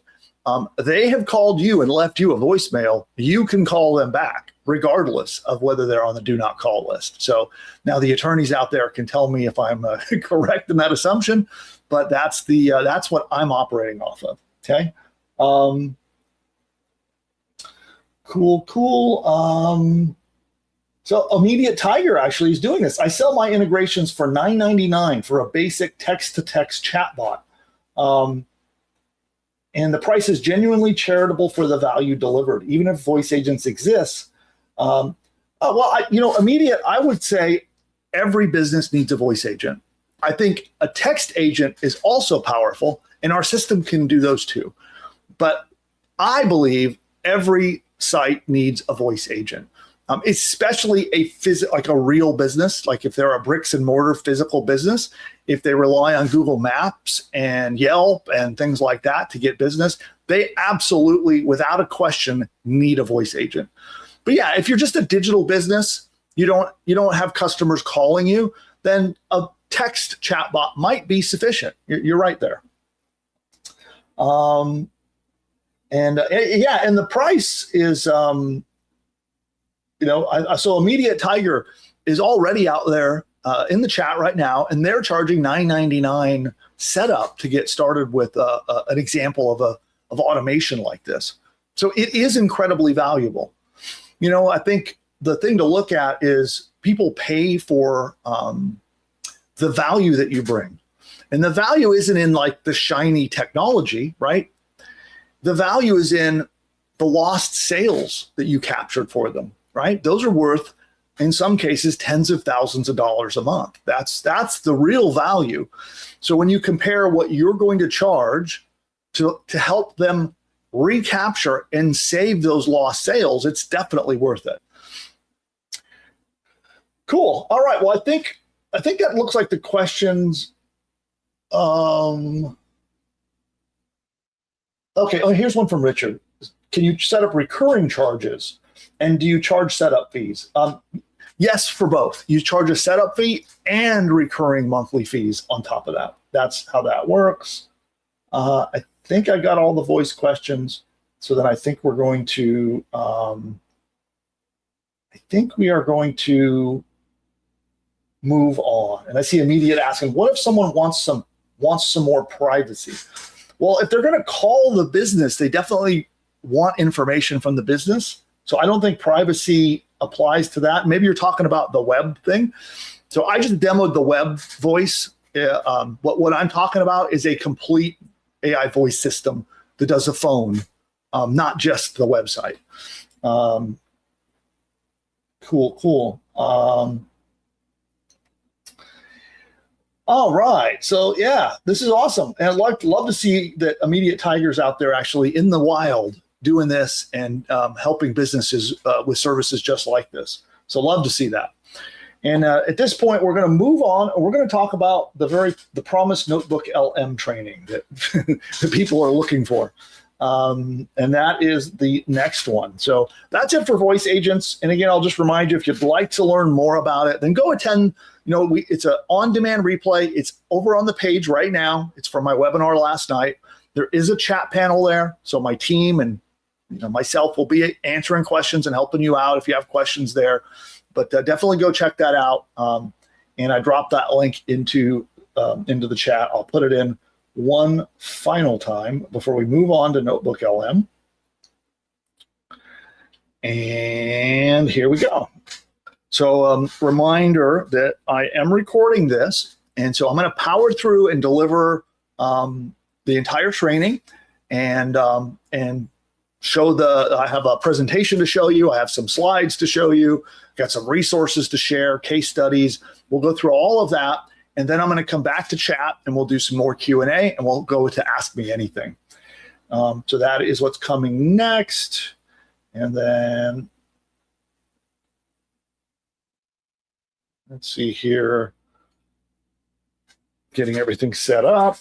they have called you and left you a voicemail, you can call them back regardless of whether they're on the do not call list. So now the attorneys out there can tell me if I'm correct in that assumption, but that's what I'm operating off of. Okay. Cool. So Immediate Tiger actually is doing this. I sell my integrations for $9.99 for a basic text-to-text chatbot. And the price is genuinely charitable for the value delivered, even if voice agents exist. Immediate, I would say every business needs a voice agent. I think a text agent is also powerful, and our system can do those too. But I believe every site needs a voice agent, especially like a real business, like if they're a bricks and mortar physical business. If they rely on Google Maps and Yelp and things like that to get business, they absolutely, without a question, need a voice agent. But yeah, if you're just a digital business, you don't have customers calling you, then a text chatbot might be sufficient. You're right there. And the price is, so Immediate Tiger is already out there in the chat right now, and they're charging $9.99 setup to get started with an example of automation like this. So it is incredibly valuable. I think the thing to look at is people pay for the value that you bring. And the value isn't in like the shiny technology, right? The value is in the lost sales that you captured for them, right? Those are worth, in some cases, tens of thousands of dollars a month. That's the real value. So when you compare what you're going to charge to help them recapture and save those lost sales, it's definitely worth it. Cool. All right. Well, I think that looks like the questions. Okay. Oh, here's one from Richard. Can you set up recurring charges? And do you charge setup fees? Yes, for both. You charge a setup fee and recurring monthly fees on top of that. That's how that works. I think I got all the voice questions. So then I think we're going to, we are going to move on. And I see Immediate asking, what if someone wants some more privacy? Well, if they're going to call the business, they definitely want information from the business. So I don't think privacy applies to that. Maybe you're talking about the web thing. So I just demoed the web voice. What I'm talking about is a complete AI voice system that does a phone, not just the website. Cool. All right. So yeah, this is awesome. And I'd love to see that immediate tigers out there actually in the wild doing this and helping businesses with services just like this. So love to see that. And at this point, we're going to move on. And we're going to talk about the promised NotebookLM training that the people are looking for. And that is the next one. So that's it for voice agents. And again, I'll just remind you, if you'd like to learn more about it, then go attend. It's an on-demand replay. It's over on the page right now. It's from my webinar last night. There is a chat panel there. So my team and myself will be answering questions and helping you out if you have questions there. But definitely go check that out. And I dropped that link into the chat. I'll put it in one final time before we move on to NotebookLM. And here we go. So reminder that I am recording this. And so I'm going to power through and deliver the entire training and show I have a presentation to show you. I have some slides to show you, got some resources to share, case studies. We'll go through all of that. And then I'm going to come back to chat and we'll do some more Q&A and we'll go to Ask Me Anything. So that is what's coming next. And then let's see here, getting everything set up,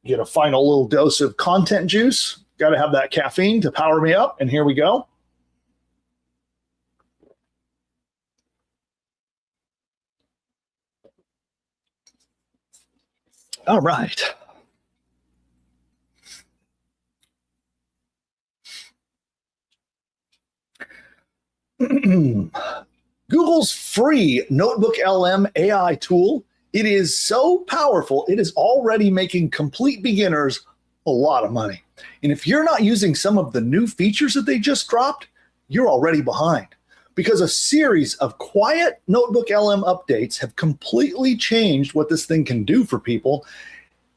get a final little dose of content juice. Got to have that caffeine to power me up. And here we go. All right. Google's free NotebookLM AI tool. It is so powerful, it is already making complete beginners a lot of money. And if you're not using some of the new features that they just dropped, you're already behind. Because a series of quiet NotebookLM updates have completely changed what this thing can do for people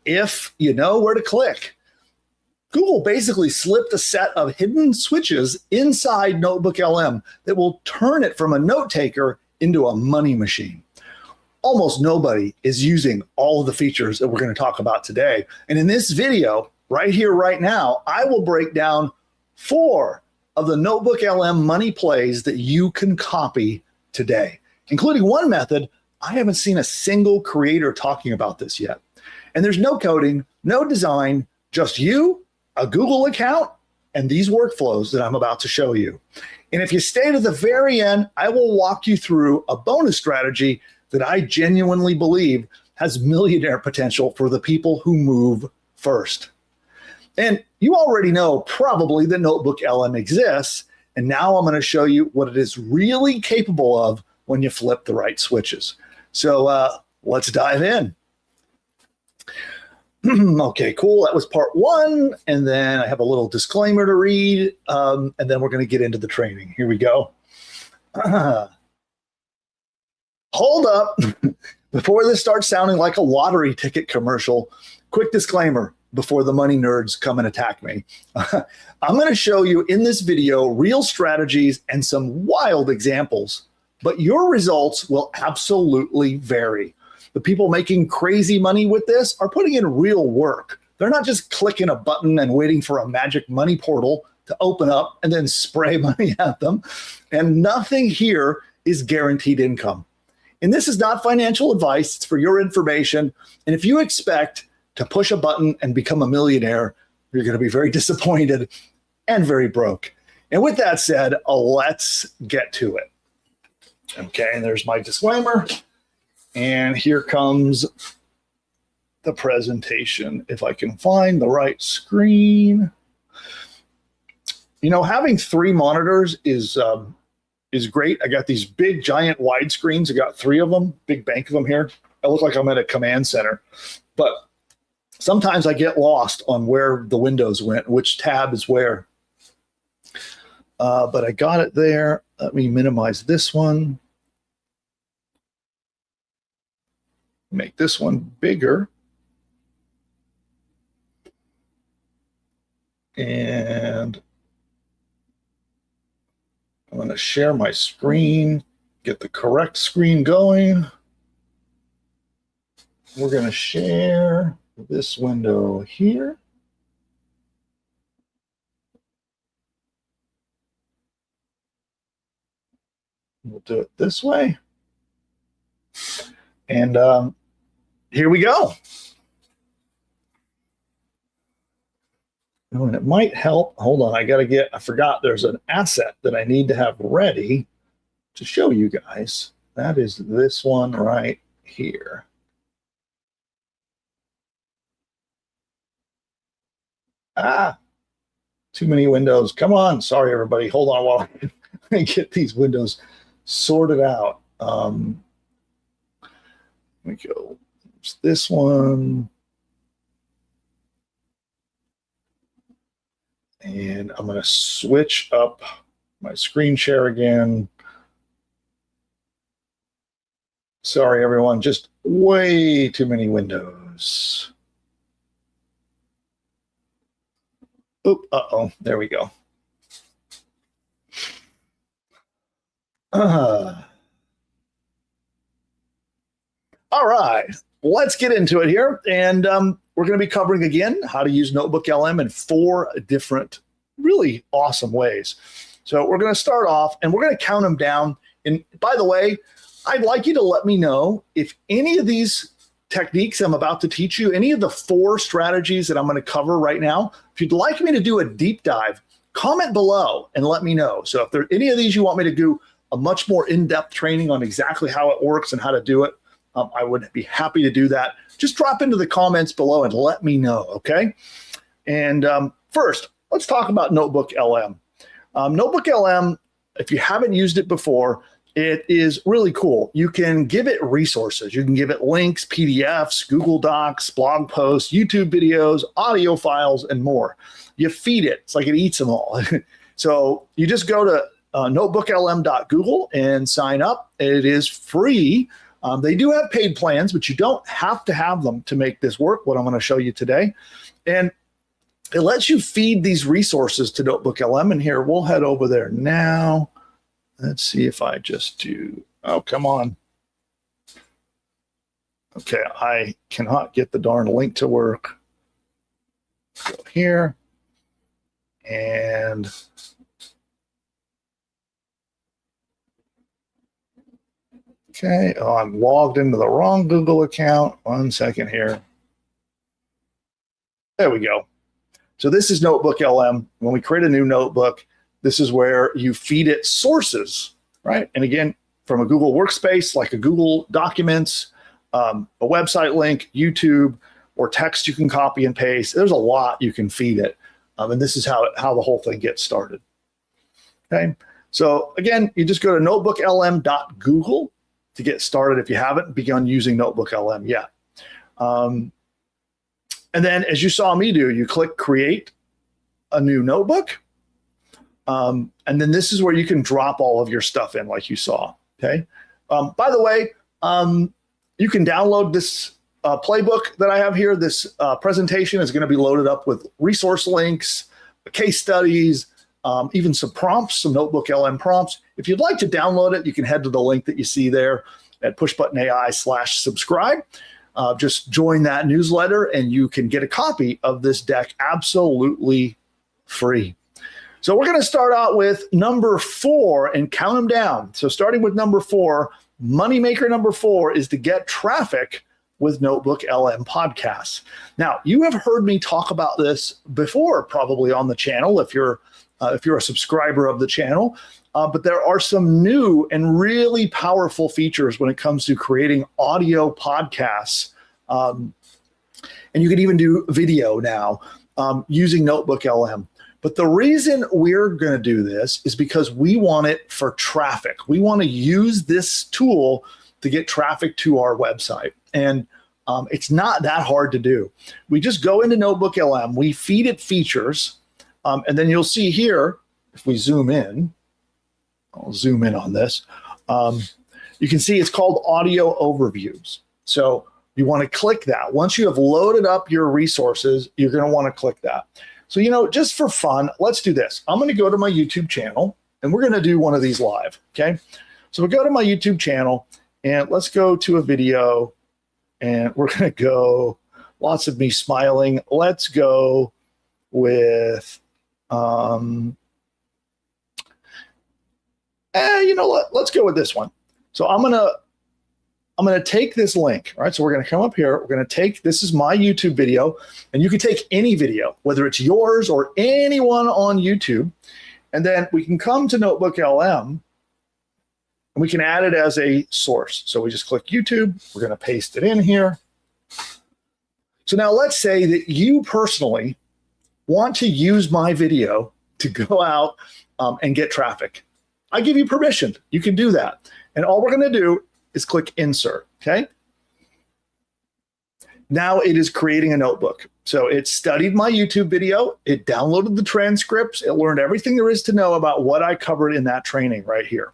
if you know where to click. Google basically slipped a set of hidden switches inside NotebookLM that will turn it from a note taker into a money machine. Almost nobody is using all of the features that we're going to talk about today. And in this video, right here, right now, I will break down 4 of the NotebookLM money plays that you can copy today, including one method. I haven't seen a single creator talking about this yet. And there's no coding, no design, just you, a Google account, and these workflows that I'm about to show you. And if you stay to the very end, I will walk you through a bonus strategy that I genuinely believe has millionaire potential for the people who move first. And you already know probably that NotebookLM exists, and now I'm going to show you what it is really capable of when you flip the right switches. So let's dive in. Okay, cool. That was part 1, and then I have a little disclaimer to read, and then we're going to get into the training. Here we go. Hold up. Before this starts sounding like a lottery ticket commercial, quick disclaimer before the money nerds come and attack me. I'm going to show you in this video real strategies and some wild examples, but your results will absolutely vary. The people making crazy money with this are putting in real work. They're not just clicking a button and waiting for a magic money portal to open up and then spray money at them. And nothing here is guaranteed income. And this is not financial advice. It's for your information. And if you expect to push a button and become a millionaire, you're going to be very disappointed and very broke. And with that said, let's get to it. Okay, and there's my disclaimer. And here comes the presentation. If I can find the right screen. You know, having 3 monitors is great. I got these big, giant wide screens. I got 3 of them, big bank of them here. I look like I'm at a command center. But sometimes I get lost on where the windows went, which tab is where. But I got it there. Let me minimize this one. Make this one bigger. And I'm going to share my screen. get the correct screen going. We're going to share this window here. We'll do it this way. And here we go. Oh, and it might help. Hold on, I forgot there's an asset that I need to have ready to show you guys. That is this one right here. Too many windows. Come on. Sorry, everybody. Hold on while I get these windows sorted out. Let me go. There's this one. And I'm going to switch up my screen share again. Sorry, everyone. Just way too many windows. Oop, uh-oh. There we go. All right. Let's get into it here. And we're going to be covering again how to use NotebookLM in 4 different really awesome ways. So we're going to start off and we're going to count them down. And by the way, I'd like you to let me know if any of these techniques I'm about to teach you, any of the 4 strategies that I'm going to cover right now, if you'd like me to do a deep dive, comment below and let me know. So if there are any of these you want me to do a much more in-depth training on exactly how it works and how to do it, I would be happy to do that. Just drop into the comments below and let me know, okay? And first, let's talk about NotebookLM. NotebookLM, if you haven't used it before, it is really cool. You can give it resources. You can give it links, PDFs, Google Docs, blog posts, YouTube videos, audio files, and more. You feed it. It's like it eats them all. So you just go to notebooklm.google and sign up. It is free. They do have paid plans, but you don't have to have them to make this work, what I'm going to show you today. And it lets you feed these resources to NotebookLM. And here, we'll head over there now. Let's see if I just do, oh, come on. Okay, I cannot get the darn link to work. Go here. And okay, oh, I'm logged into the wrong Google account. 1 second here. There we go. So this is NotebookLM. When we create a new notebook, this is where you feed it sources, right? And again, from a Google workspace, like a Google Documents, a website link, YouTube, or text you can copy and paste. There's a lot you can feed it. And this is how the whole thing gets started. Okay. So again, you just go to notebooklm.google to get started if you haven't begun using NotebookLM yet. And then as you saw me do, you click create a new notebook. And then this is where you can drop all of your stuff in like you saw, okay? By the way, you can download this playbook that I have here. This presentation is going to be loaded up with resource links, case studies, even some prompts, some NotebookLM prompts. If you'd like to download it, you can head to the link that you see there at pushbuttonai/subscribe. Just join that newsletter and you can get a copy of this deck absolutely free. So we're going to start out with number 4 and count them down. So starting with number 4, moneymaker number 4 is to get traffic with NotebookLM podcasts. Now, you have heard me talk about this before, probably on the channel if you're a subscriber of the channel. But there are some new and really powerful features when it comes to creating audio podcasts. And you can even do video now using NotebookLM. But the reason we're going to do this is because we want it for traffic. We want to use this tool to get traffic to our website. And it's not that hard to do. We just go into NotebookLM, we feed it features, and then you'll see here, if we zoom in, I'll zoom in on this, you can see it's called Audio Overviews. So you want to click that. Once you have loaded up your resources, you're going to want to click that. So, just for fun, let's do this. I'm going to go to my YouTube channel, and we're going to do one of these live, okay? So we'll go to my YouTube channel and let's go to a video, and we're going to go lots of me smiling. Let's go with, you know what? Let's go with this one. So I'm going to take this link, right? So we're going to come up here. We're going to take, this is my YouTube video, and you can take any video, whether it's yours or anyone on YouTube. And then we can come to NotebookLM and we can add it as a source. So we just click YouTube. We're going to paste it in here. So now let's say that you personally want to use my video to go out and get traffic. I give you permission. You can do that. And all we're going to do is click insert, okay? Now it is creating a notebook. So it studied my YouTube video, it downloaded the transcripts, it learned everything there is to know about what I covered in that training right here.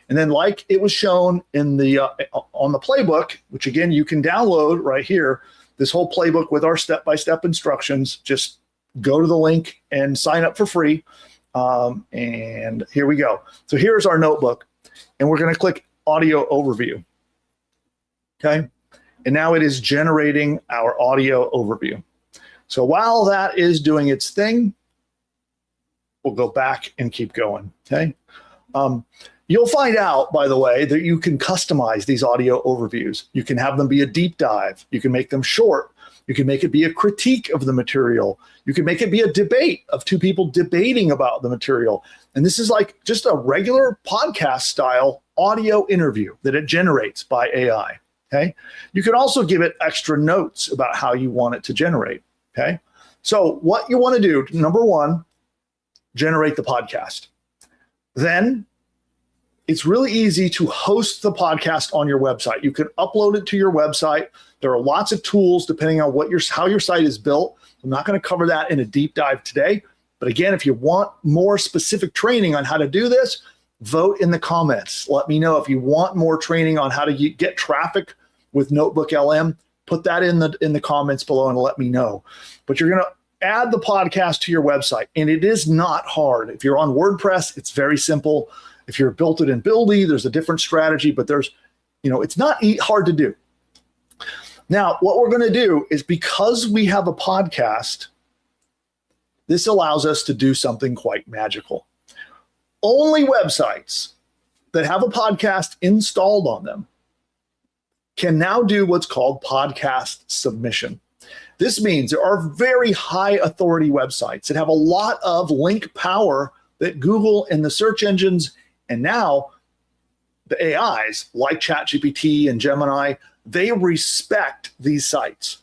And then like it was shown in the on the playbook, which again, you can download right here, this whole playbook with our step-by-step instructions. Just go to the link and sign up for free. And here we go. So here's our notebook, and we're going to click audio overview. Okay. And now it is generating our audio overview. So while that is doing its thing, we'll go back and keep going. Okay. You'll find out, by the way, that you can customize these audio overviews. You can have them be a deep dive. You can make them short. You can make it be a critique of the material. You can make it be a debate of two people debating about the material. And this is like just a regular podcast style audio interview that it generates by AI. Okay. You can also give it extra notes about how you want it to generate. Okay. So what you want to do, number one, generate the podcast. Then it's really easy to host the podcast on your website. You can upload it to your website. There are lots of tools depending on how your site is built. I'm not going to cover that in a deep dive today. But again, if you want more specific training on how to do this, vote in the comments. Let me know if you want more training on how to get traffic with NotebookLM. Put that in the comments below and let me know. But you're going to add the podcast to your website, and it is not hard. If you're on WordPress, it's very simple. If you're built it in Buildy, there's a different strategy, but it's not hard to do. Now, what we're going to do is, because we have a podcast, this allows us to do something quite magical. Only websites that have a podcast installed on them can now do what's called podcast submission. This means there are very high authority websites that have a lot of link power that Google and the search engines, and now the AIs like ChatGPT and Gemini, they respect these sites.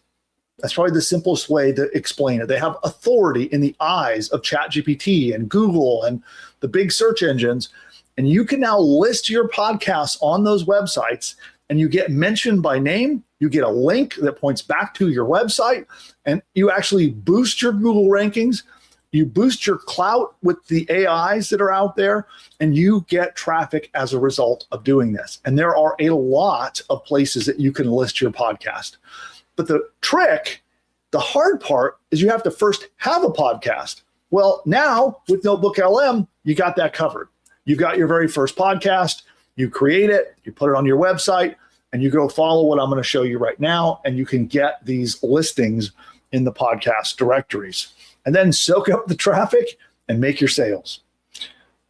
That's probably the simplest way to explain it. They have authority in the eyes of ChatGPT and Google and the big search engines. And you can now list your podcasts on those websites, and you get mentioned by name. You get a link that points back to your website, and you actually boost your Google rankings. You boost your clout with the AIs that are out there, and you get traffic as a result of doing this. And there are a lot of places that you can list your podcast. But the trick, the hard part, is you have to first have a podcast. Well, now with NotebookLM, you got that covered. You got your very first podcast, you create it, you put it on your website, and you go follow what I'm going to show you right now, and you can get these listings in the podcast directories. And then soak up the traffic and make your sales.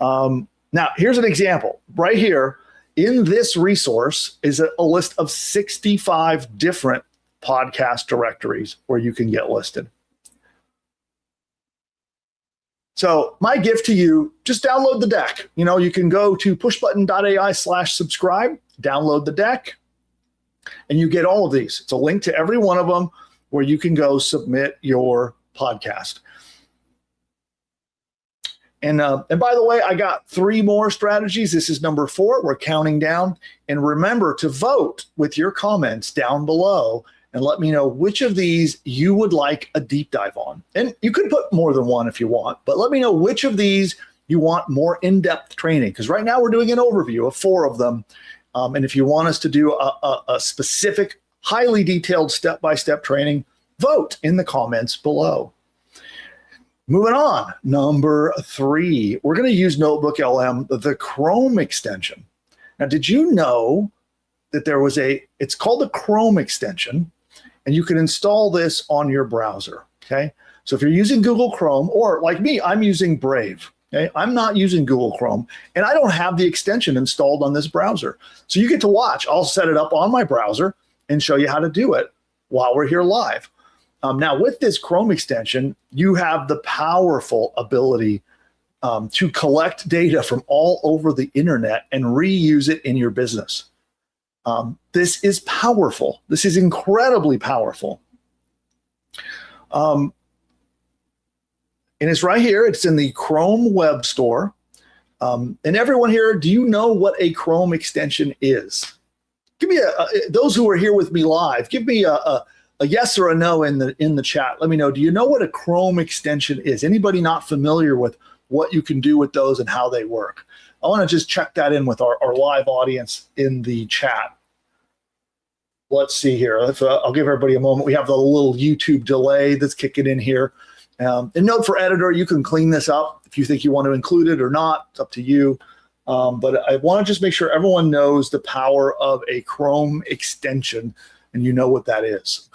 Now, here's an example. Right here in this resource is a list of 65 different podcast directories where you can get listed. So my gift to you, just download the deck. You can go to pushbutton.ai/subscribe, download the deck, and you get all of these. It's a link to every one of them where you can go submit your podcast. And by the way, I got 3 more strategies. This is number 4. We're counting down. And remember to vote with your comments down below and let me know which of these you would like a deep dive on. And you could put more than one if you want, but let me know which of these you want more in-depth training, because right now we're doing an overview of 4 of them. And if you want us to do a specific, highly detailed step-by-step training, vote in the comments below. Moving on, number 3, we're going to use NotebookLM, the Chrome extension. Now, did you know that it's called the Chrome extension, and you can install this on your browser, okay? So if you're using Google Chrome, or like me, I'm using Brave, okay? I'm not using Google Chrome, and I don't have the extension installed on this browser. So you get to watch. I'll set it up on my browser and show you how to do it while we're here live. Now, with this Chrome extension, you have the powerful ability to collect data from all over the internet and reuse it in your business. This is powerful. This is incredibly powerful. And it's right here. It's in the Chrome Web Store. And everyone here, do you know what a Chrome extension is? Give me those who are here with me live, give me a yes or a no in the chat. Let me know. Do you know what a Chrome extension is? Anybody not familiar with what you can do with those and how they work? I want to just check that in with our live audience in the chat. Let's see here. I'll give everybody a moment. We have the little YouTube delay that's kicking in here. And note for editor, you can clean this up if you think you want to include it or not. It's up to you. But I want to just make sure everyone knows the power of a Chrome extension, and you know what that is.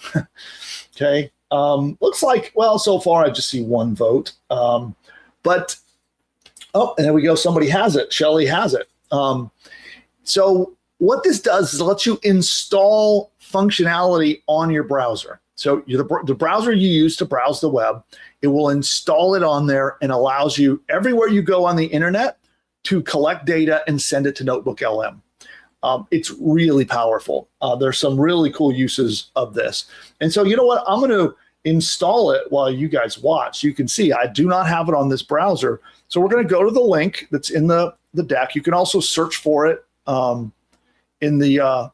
Okay. Looks like, well, so far I just see one vote. But, oh, and there we go. Somebody has it. Shelly has it. So what this does is it lets you install functionality on your browser. So the browser you use to browse the web, it will install it on there and allows you everywhere you go on the internet to collect data and send it to NotebookLM. It's really powerful. There's some really cool uses of this. And so you know what? I'm going to install it while you guys watch. You can see I do not have it on this browser. So we're going to go to the link that's in the deck. You can also search for it in the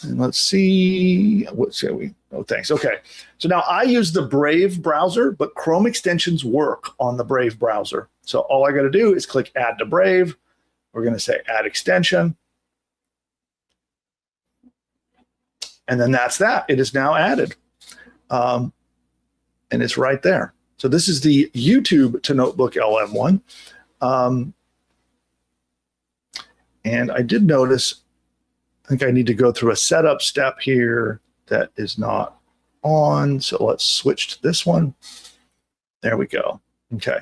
and let's see, what say we? Oh, thanks. Okay. So now I use the Brave browser, but Chrome extensions work on the Brave browser. So all I got to do is click Add to Brave. We're going to say Add Extension. And then that's that. It is now added. And it's right there. So this is the YouTube to NotebookLM one. And I did notice, I think I need to go through a setup step here that is not on. So let's switch to this one. There we go. Okay.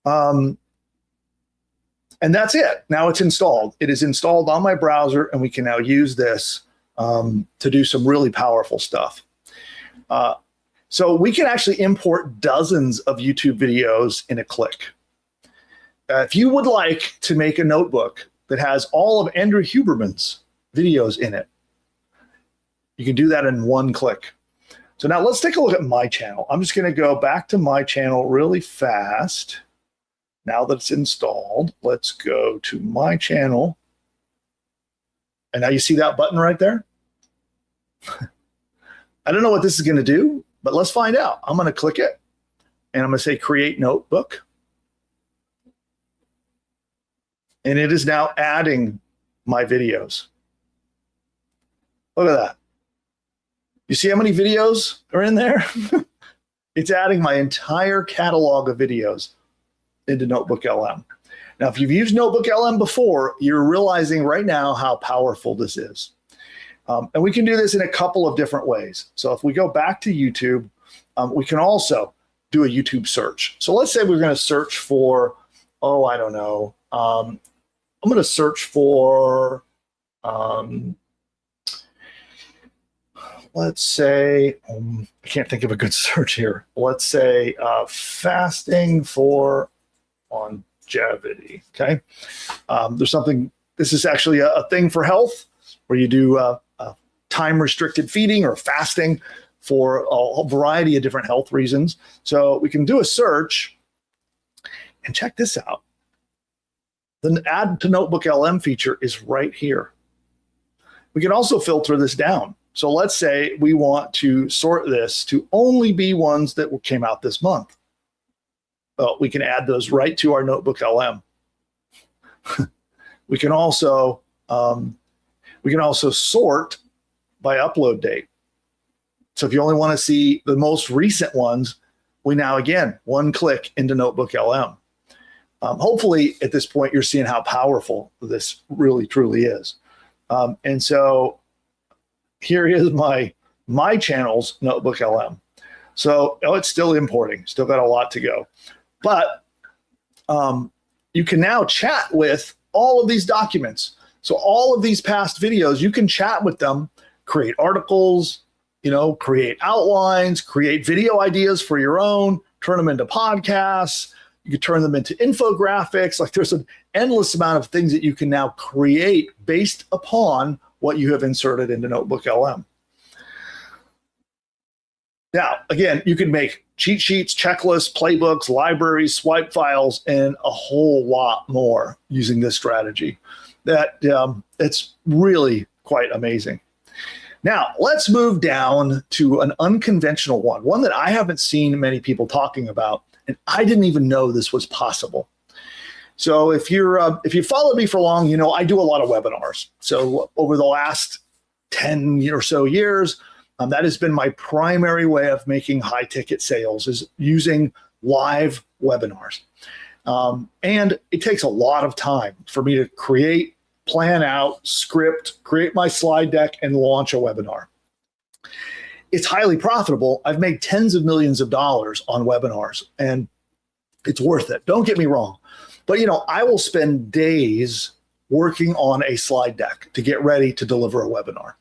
And that's it. Now it's installed. It is installed on my browser, and we can now use this to do some really powerful stuff. So we can actually import dozens of YouTube videos in a click. If you would like to make a notebook that has all of Andrew Huberman's videos in it, you can do that in one click. So now let's take a look at my channel. I'm just going to go back to my channel really fast. Now that it's installed, let's go to my channel. And now you see that button right there? I don't know what this is going to do, but let's find out. I'm going to click it, and I'm going to say Create Notebook. And it is now adding my videos. Look at that. You see how many videos are in there? It's adding my entire catalog of videos into NotebookLM. Now, if you've used NotebookLM before, you're realizing right now how powerful this is. And we can do this in a couple of different ways. So if we go back to YouTube, we can also do a YouTube search. So let's say we're going to search for, oh, I don't know. I'm going to search for, let's say, I can't think of a good search here. Let's say fasting for longevity, okay? There's something, this is actually a thing for health where you do time-restricted feeding or fasting for a variety of different health reasons. So we can do a search, and check this out. The Add to NotebookLM feature is right here. We can also filter this down. So let's say we want to sort this to only be ones that came out this month. Well, we can add those right to our NotebookLM. We can also sort by upload date. So if you only want to see the most recent ones, we now, again, one click into NotebookLM. Hopefully at this point, you're seeing how powerful this really truly is. And so here is my channel's NotebookLM. So it's still importing, still got a lot to go. But you can now chat with all of these documents. So all of these past videos, you can chat with them, create articles, create outlines, create video ideas for your own, turn them into podcasts. You can turn them into infographics. Like there's an endless amount of things that you can now create based upon what you have inserted into NotebookLM. Now, again, you can make cheat sheets, checklists, playbooks, libraries, swipe files, and a whole lot more using this strategy. It's really quite amazing. Now, let's move down to an unconventional one that I haven't seen many people talking about, and I didn't even know this was possible. So if you followed me for long, I do a lot of webinars. So over the last 10 or so years, that has been my primary way of making high ticket sales, is using live webinars. And it takes a lot of time for me to create, plan out, script, create my slide deck, and launch a webinar. It's highly profitable. I've made tens of millions of dollars on webinars, and it's worth it. Don't get me wrong. But, I will spend days working on a slide deck to get ready to deliver a webinar.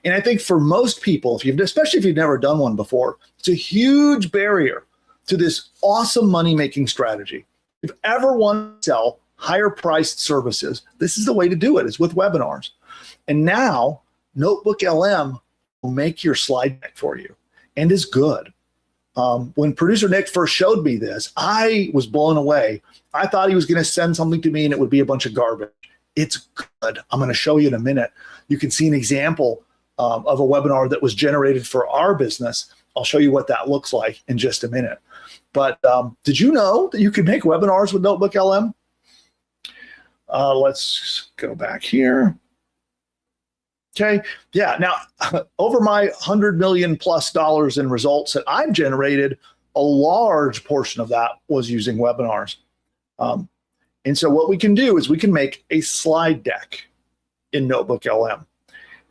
And I think for most people, especially if you've never done one before, it's a huge barrier to this awesome money-making strategy. If you ever want to sell higher priced services, this is the way to do it, is with webinars. And now NotebookLM will make your slide deck for you, and is good. When producer Nick first showed me this, I was blown away. I thought he was going to send something to me and it would be a bunch of garbage. It's good. I'm going to show you in a minute. You can see an example of a webinar that was generated for our business. I'll show you what that looks like in just a minute. But did you know that you can make webinars with NotebookLM? Let's go back here. Okay, yeah, now over my $100 million+ in results that I've generated, a large portion of that was using webinars. And so what we can do is we can make a slide deck in NotebookLM.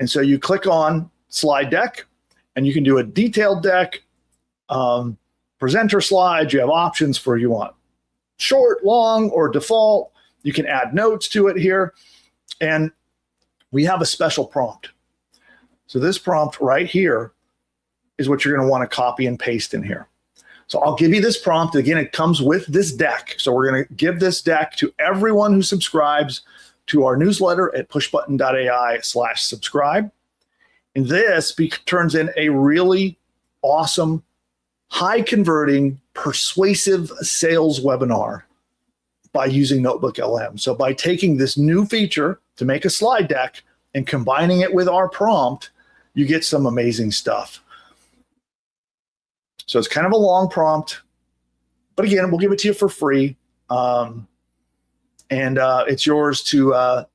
And so you click on slide deck and you can do a detailed deck, presenter slides. You have options for you want short, long, or default. You can add notes to it here. And we have a special prompt. So this prompt right here is what you're going to want to copy and paste in here. So I'll give you this prompt. Again, it comes with this deck. So we're going to give this deck to everyone who subscribes to our newsletter at pushbutton.ai/subscribe. And this turns in a really awesome, high converting, persuasive sales webinar by using NotebookLM. So by taking this new feature to make a slide deck and combining it with our prompt, you get some amazing stuff. So it's kind of a long prompt, but again, we'll give it to you for free. And it's yours to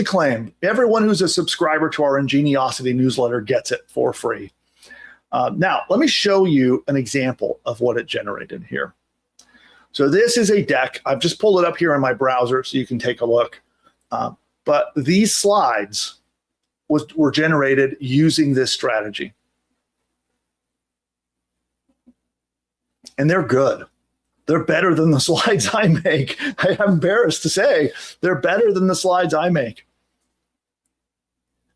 claim. Everyone who's a subscriber to our Ingeniosity newsletter gets it for free. Now, let me show you an example of what it generated here. So this is a deck. I've just pulled it up here in my browser so you can take a look. But these slides were generated using this strategy. And they're good. They're better than the slides I make. I'm embarrassed to say they're better than the slides I make.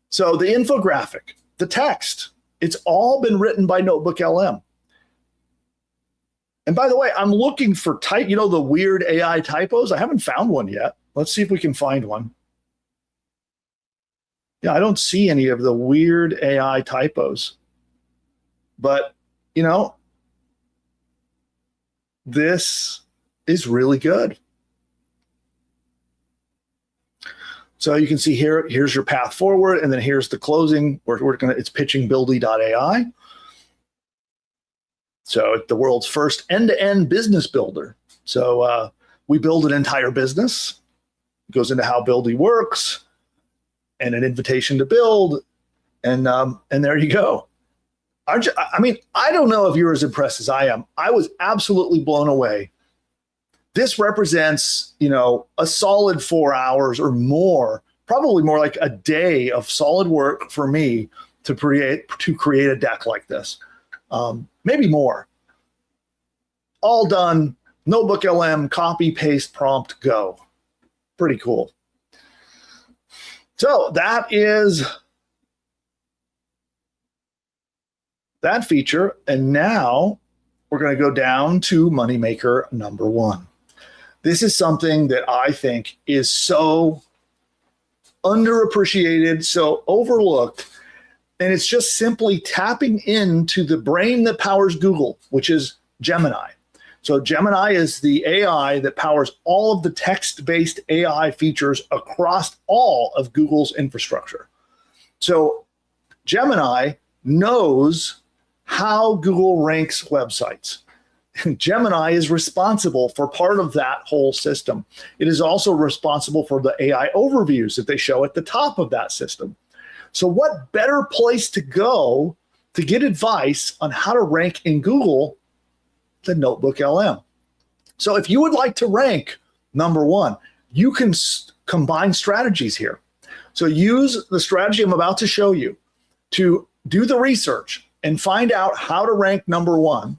So the infographic, the text, it's all been written by NotebookLM. And by the way, I'm looking for the weird AI typos. I haven't found one yet. Let's see if we can find one. Yeah, I don't see any of the weird AI typos. But, this is really good. So you can see here's your path forward, and then here's the closing. It's pitching Buildy.ai. So the world's first end-to-end business builder. So we build an entire business. It goes into how Buildy works, and an invitation to build, and there you go. I don't know if you're as impressed as I am. I was absolutely blown away This represents, a solid 4 hours or more, probably more like a day of solid work for me to create a deck like this. Maybe more. All done. NotebookLM, copy, paste, prompt, go. Pretty cool. So that is that feature. And now we're going to go down to moneymaker number 1. This is something that I think is so underappreciated, so overlooked. And it's just simply tapping into the brain that powers Google, which is Gemini. So Gemini is the AI that powers all of the text-based AI features across all of Google's infrastructure. So Gemini knows how Google ranks websites. Gemini is responsible for part of that whole system. It is also responsible for the AI overviews that they show at the top of that system. So what better place to go to get advice on how to rank in Google than NotebookLM? So if you would like to rank number 1, you can combine strategies here. So use the strategy I'm about to show you to do the research and find out how to rank number 1.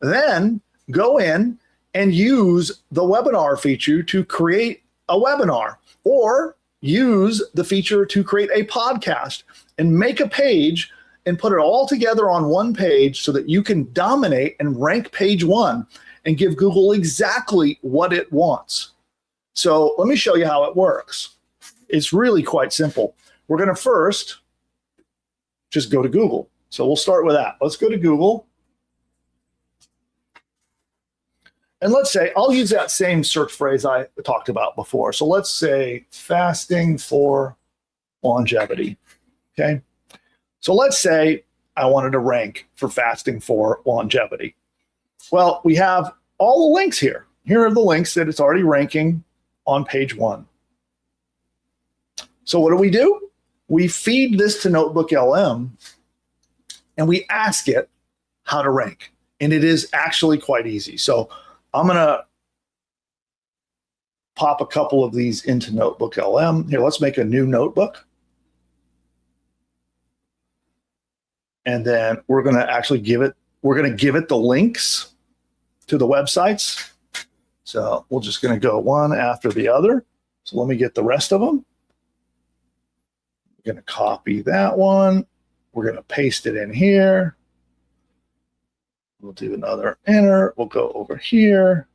Then go in and use the webinar feature to create a webinar, or use the feature to create a podcast and make a page and put it all together on one page so that you can dominate and rank page 1 and give Google exactly what it wants. So let me show you how it works. It's really quite simple. We're going to first just go to Google. So we'll start with that. Let's go to Google. And let's say, I'll use that same search phrase I talked about before. So let's say fasting for longevity, okay? So let's say I wanted to rank for fasting for longevity. Well, we have all the links here. Here are the links that it's already ranking on page 1. So what do? We feed this to NotebookLM and we ask it how to rank. And it is actually quite easy. So I'm going to pop a couple of these into NotebookLM. Here, let's make a new notebook. And then we're going to actually give it the links to the websites. So we're just going to go one after the other. So let me get the rest of them. We're going to copy that one. We're going to paste it in here. We'll do another enter. We'll go over here,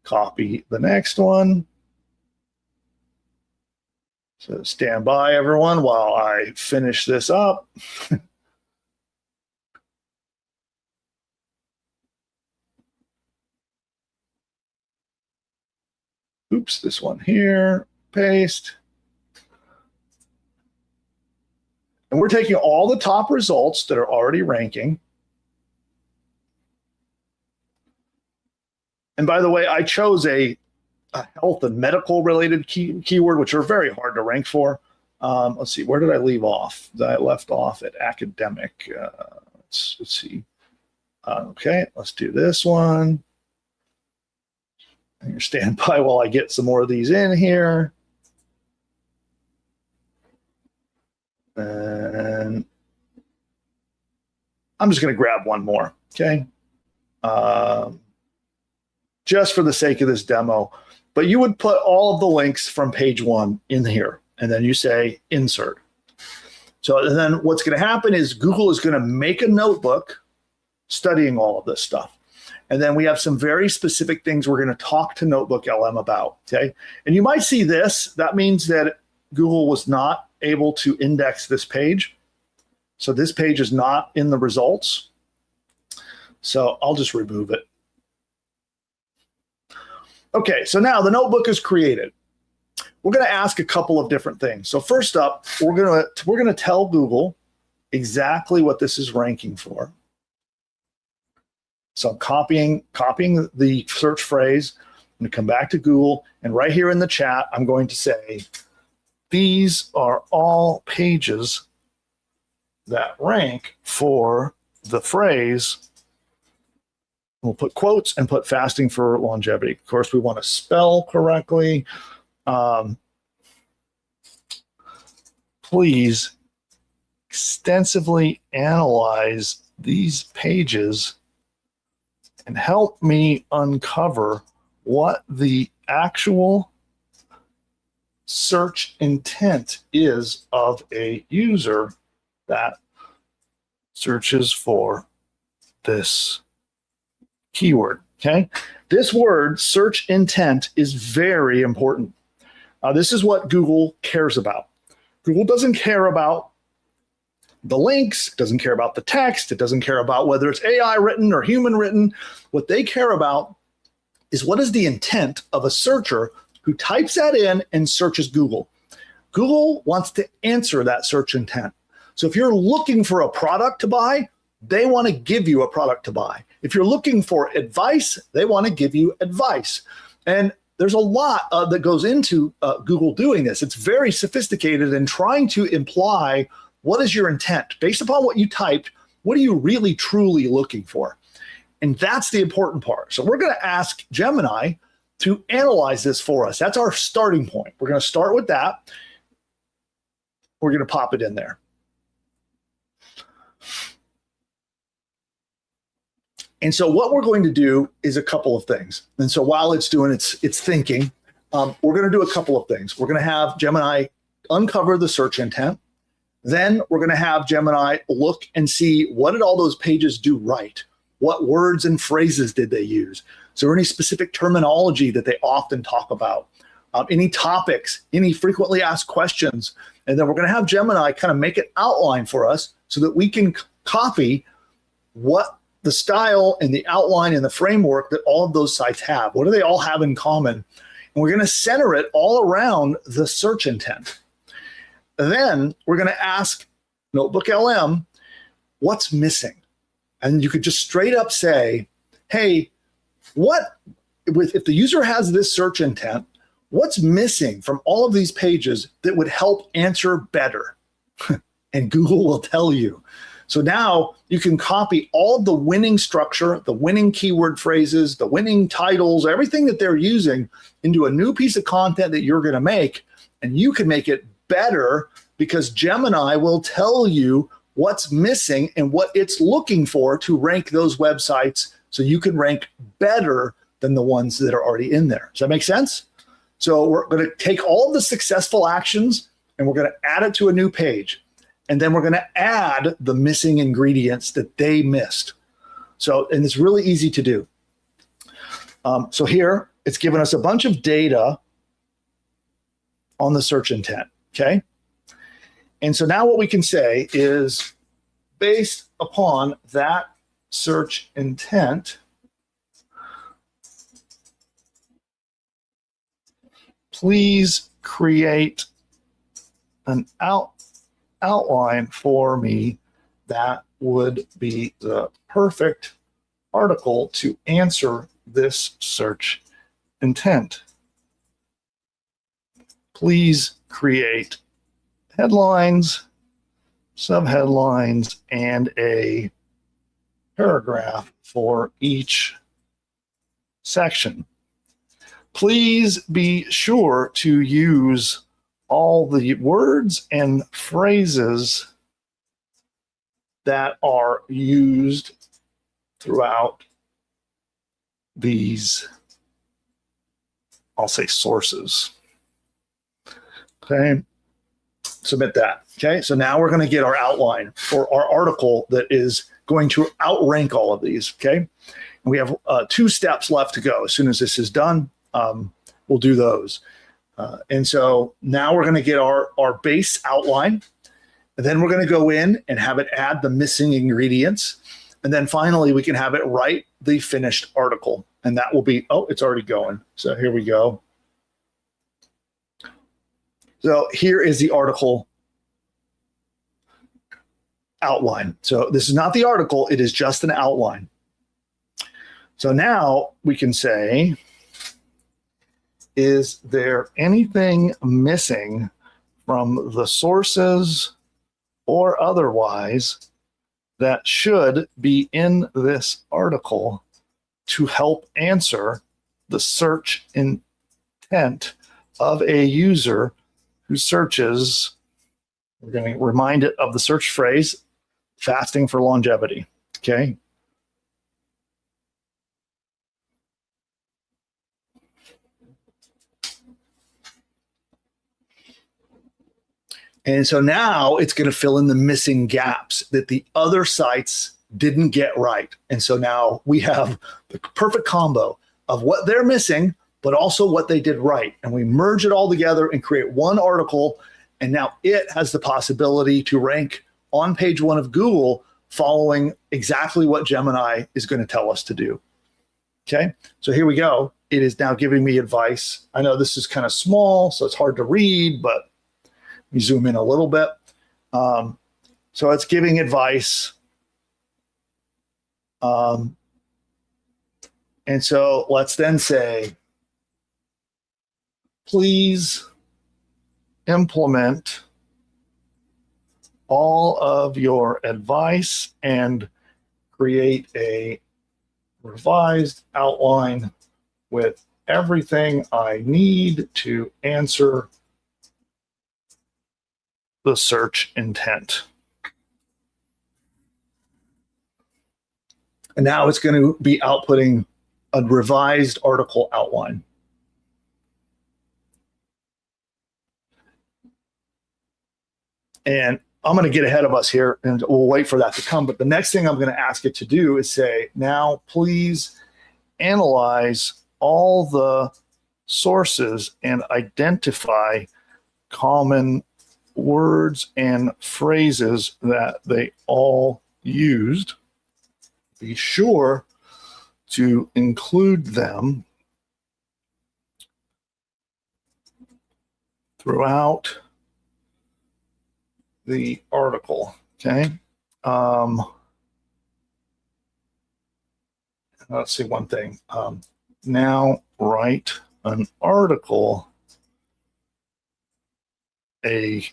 copy the next one. So stand by, everyone, while I finish this up. Oops, this one here, paste. And we're taking all the top results that are already ranking. And by the way, I chose a health and medical related keyword, which are very hard to rank for. Let's see, where did I leave off? I left off at academic. Let's see. Okay, let's do this one. And stand by while I get some more of these in here. And I'm just going to grab one more, okay? Just for the sake of this demo. But you would put all of the links from page 1 in here, and then you say insert. So then what's going to happen is Google is going to make a notebook studying all of this stuff. And then we have some very specific things we're going to talk to NotebookLM about, okay? And you might see this. That means that Google was not able to index this page. So this page is not in the results. So I'll just remove it. Okay, so now the notebook is created. We're going to ask a couple of different things. So first up, we're going to tell Google exactly what this is ranking for. So I'm copying the search phrase. I'm going to come back to Google, and right here in the chat, I'm going to say, these are all pages that rank for the phrase we'll put quotes and put fasting for longevity. Of course, we want to spell correctly. Please extensively analyze these pages and help me uncover what the actual search intent is of a user that searches for this keyword. Okay, this word search intent is very important. This is what Google cares about. Google doesn't care about the links, doesn't care about the text, it doesn't care about whether it's AI written or human written. What they care about is what is the intent of a searcher who types that in and searches Google. Google wants to answer that search intent. So if you're looking for a product to buy, they want to give you a product to buy. If you're looking for advice, they want to give you advice. And there's a lot that goes into Google doing this. It's very sophisticated and trying to imply what is your intent. Based upon what you typed, what are you really truly looking for? And that's the important part. So we're going to ask Gemini to analyze this for us. That's our starting point. We're going to start with that. We're going to pop it in there. And so what we're going to do is a couple of things. And so while it's doing its thinking, we're going to do a couple of things. We're going to have Gemini uncover the search intent. Then we're going to have Gemini look and see what did all those pages do right? What words and phrases did they use? Is there any specific terminology that they often talk about? Any topics, any frequently asked questions? And then we're going to have Gemini kind of make an outline for us so that we can copy what the style and the outline and the framework that all of those sites have. What do they all have in common? And we're going to center it all around the search intent. Then we're going to ask NotebookLM, what's missing? And you could just straight up say, hey, if the user has this search intent, what's missing from all of these pages that would help answer better? And Google will tell you. So now you can copy all of the winning structure, the winning keyword phrases, the winning titles, everything that they're using into a new piece of content that you're going to make, and you can make it better because Gemini will tell you what's missing and what it's looking for to rank those websites so you can rank better than the ones that are already in there. Does that make sense? So we're going to take all of the successful actions and we're going to add it to a new page. And then we're going to add the missing ingredients that they missed. So, and it's really easy to do. So here, it's given us a bunch of data on the search intent, okay? And so now what we can say is, based upon that search intent, please create an outline for me that would be the perfect article to answer this search intent. Please create headlines, subheadlines, and a paragraph for each section. Please be sure to use all the words and phrases that are used throughout these, I'll say, sources. Okay, submit that. Okay, so now we're going to get our outline for our article that is going to outrank all of these. Okay, and we have 2 steps left to go. As soon as this is done, we'll do those. And so now we're going to get our base outline. And then we're going to go in and have it add the missing ingredients. And then finally, we can have it write the finished article. And that will be, oh, it's already going. So here we go. So here is the article outline. So this is not the article. It is just an outline. So now we can say, is there anything missing from the sources or otherwise that should be in this article to help answer the search intent of a user who searches. We're going to remind it of the search phrase, fasting for longevity. Okay. And so now it's going to fill in the missing gaps that the other sites didn't get right. And so now we have the perfect combo of what they're missing, but also what they did right. And we merge it all together and create one article. And now it has the possibility to rank on page one of Google following exactly what Gemini is going to tell us to do. Okay, so here we go. It is now giving me advice. I know this is kind of small, so it's hard to read, but we zoom in a little bit. So it's giving advice. And so let's then say, please implement all of your advice and create a revised outline with everything I need to answer the search intent. And now it's going to be outputting a revised article outline. And I'm going to get ahead of us here and we'll wait for that to come. But the next thing I'm going to ask it to do is say, now please analyze all the sources and identify common words and phrases that they all used. Be sure to include them throughout the article. Okay. Let's see one thing. Now write an article, a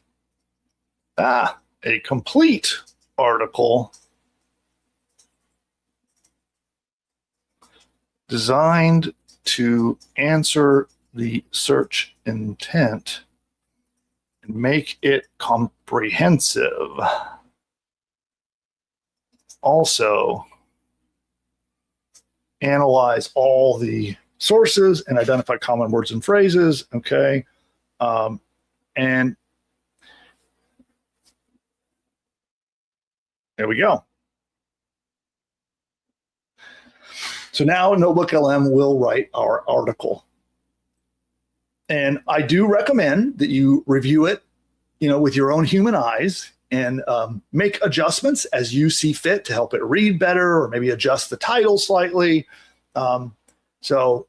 complete article designed to answer the search intent and make it comprehensive. Also, analyze all the sources and identify common words and phrases. Okay. And there we go. So now NotebookLM will write our article. And I do recommend that you review it, with your own human eyes and make adjustments as you see fit to help it read better, or maybe adjust the title slightly. So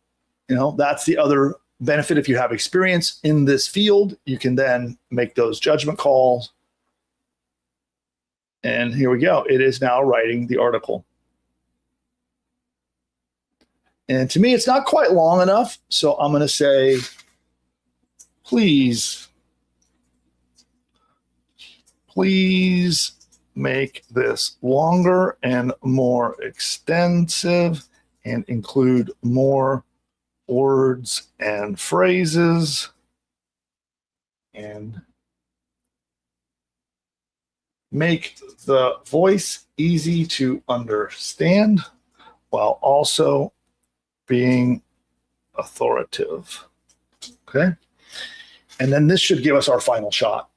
that's the other benefit. If you have experience in this field, you can then make those judgment calls. And here we go. It is now writing the article. And to me, it's not quite long enough. So I'm going to say, please make this longer and more extensive and include more words and phrases, and make the voice easy to understand while also being authoritative. Okay. And then this should give us our final shot.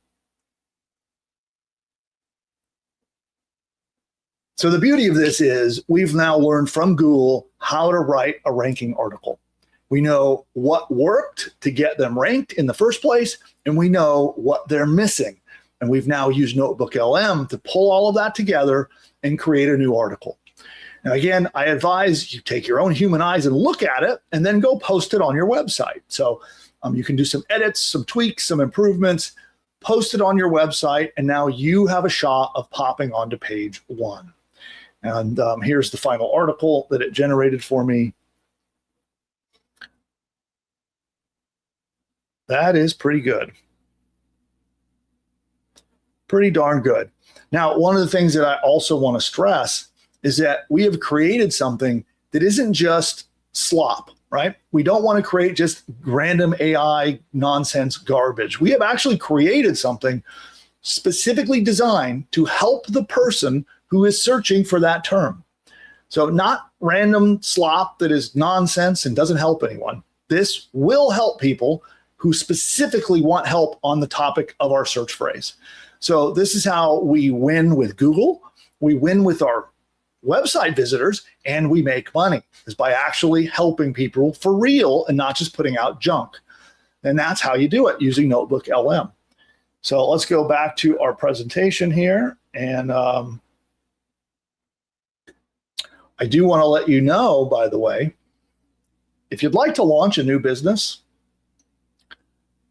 So the beauty of this is we've now learned from Google how to write a ranking article. We know what worked to get them ranked in the first place, and we know what they're missing. And we've now used NotebookLM to pull all of that together and create a new article. Now, again, I advise you take your own human eyes and look at it and then go post it on your website. So you can do some edits, some tweaks, some improvements, post it on your website, and now you have a shot of popping onto page one. And here's the final article that it generated for me. That is pretty good. Pretty darn good. Now, one of the things that I also want to stress is that we have created something that isn't just slop, right? We don't want to create just random AI nonsense garbage. We have actually created something specifically designed to help the person who is searching for that term. So not random slop that is nonsense and doesn't help anyone. This will help people who specifically want help on the topic of our search phrase. So this is how we win with Google. We win with our website visitors, and we make money, is by actually helping people for real and not just putting out junk. And that's how you do it, using NotebookLM. So let's go back to our presentation here. And I do want to let you know, by the way, if you'd like to launch a new business,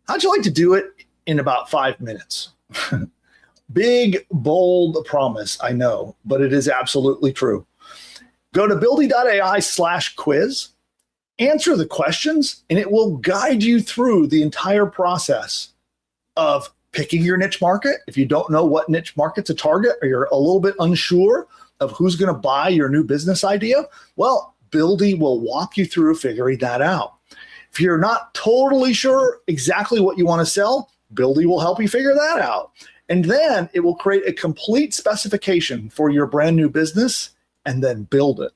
how'd you like to do it in about 5 minutes? Big, bold promise, I know, but it is absolutely true. Go to buildy.ai/quiz, answer the questions, and it will guide you through the entire process of picking your niche market. If you don't know what niche market to target, or you're a little bit unsure of who's going to buy your new business idea, well, Buildy will walk you through figuring that out. If you're not totally sure exactly what you want to sell, Buildy will help you figure that out. And then it will create a complete specification for your brand new business and then build it.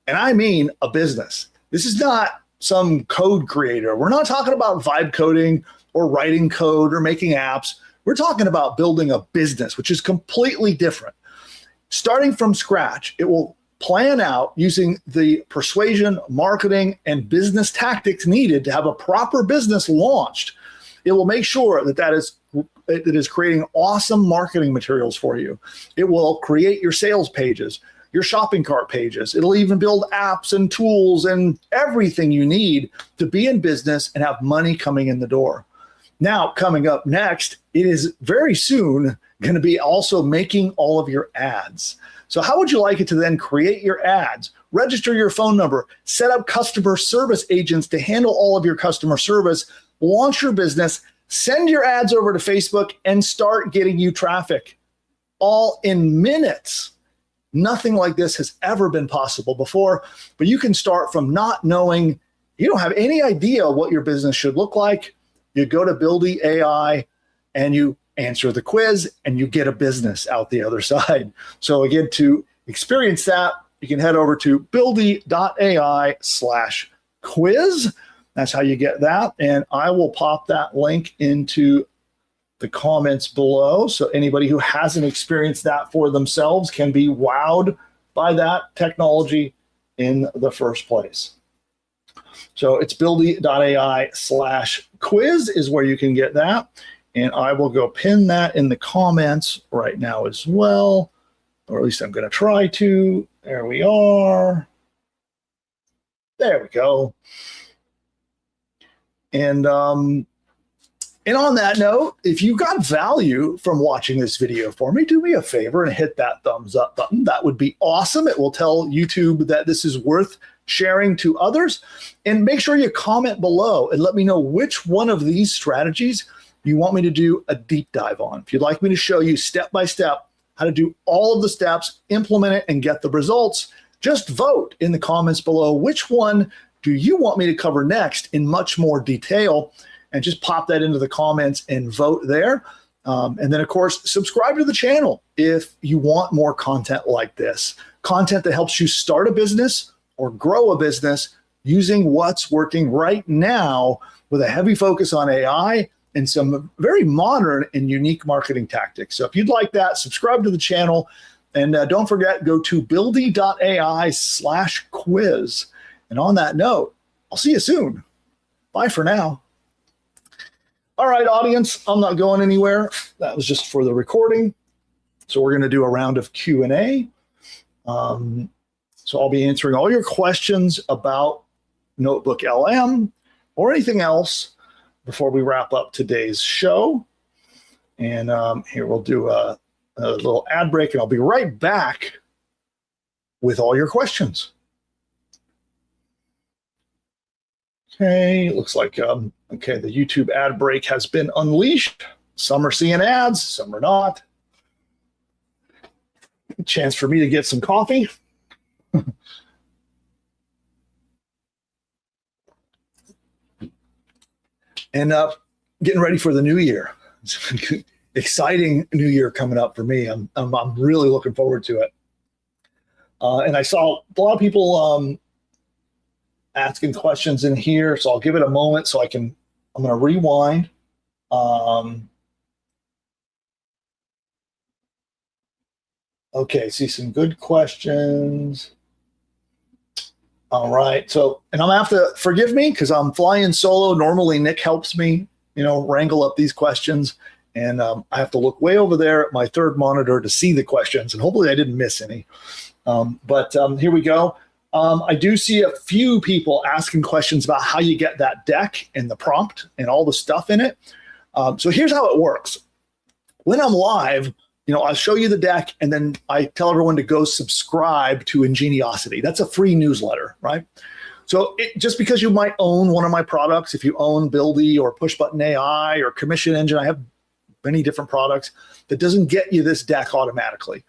And I mean a business. This is not some code creator. We're not talking about vibe coding or writing code or making apps. We're talking about building a business, which is completely different. Starting from scratch, it will plan out using the persuasion, marketing, and business tactics needed to have a proper business launched. It will make sure that it is creating awesome marketing materials for you. It will create your sales pages, your shopping cart pages. It'll even build apps and tools and everything you need to be in business and have money coming in the door. Now, coming up next, it is very soon going to be also making all of your ads. So how would you like it to then create your ads, register your phone number, set up customer service agents to handle all of your customer service, launch your business, send your ads over to Facebook, and start getting you traffic all in minutes? Nothing like this has ever been possible before, but you can start from not knowing. You don't have any idea what your business should look like. You go to Buildy AI and you answer the quiz and you get a business out the other side. So again, to experience that, you can head over to buildy.ai/quiz. That's how you get that. And I will pop that link into the comments below. So anybody who hasn't experienced that for themselves can be wowed by that technology in the first place. So it's buildy.ai/quiz is where you can get that. And I will go pin that in the comments right now as well. Or at least I'm going to try to. There we are. There we go. And on that note, if you got value from watching this video for me, do me a favor and hit that thumbs up button. That would be awesome. It will tell YouTube that this is worth sharing to others. And make sure you comment below and let me know which one of these strategies you want me to do a deep dive on. If you'd like me to show you step by step how to do all of the steps, implement it, and get the results, just vote in the comments below which one do you want me to cover next in much more detail, and just pop that into the comments and vote there. And then, of course, subscribe to the channel if you want more content like this, content that helps you start a business or grow a business using what's working right now with a heavy focus on AI and some very modern and unique marketing tactics. So if you'd like that, subscribe to the channel. And don't forget, go to buildy.ai/quiz. And on that note, I'll see you soon. Bye for now. All right, audience, I'm not going anywhere. That was just for the recording. So we're going to do a round of Q&A. So I'll be answering all your questions about NotebookLM or anything else before we wrap up today's show. And here we'll do a little ad break, and I'll be right back with all your questions. Okay, looks like, okay, the YouTube ad break has been unleashed. Some are seeing ads, some are not. A chance for me to get some coffee. and getting ready for the new year. Exciting new year coming up for me. I'm really looking forward to it. And I saw a lot of people asking questions in here, so I'll give it a moment so I'm going to rewind. Okay, see some good questions. All right, so, and I'm gonna have to forgive me because I'm flying solo. Normally Nick helps me, wrangle up these questions, and I have to look way over there at my third monitor to see the questions, and hopefully I didn't miss any. But here we go. I do see a few people asking questions about how you get that deck and the prompt and all the stuff in it. So here's how it works. When I'm live, I'll show you the deck, and then I tell everyone to go subscribe to Ingeniosity. That's a free newsletter, right? So just because you might own one of my products, if you own Buildy or Push Button AI or Commission Engine, I have many different products, that doesn't get you this deck automatically.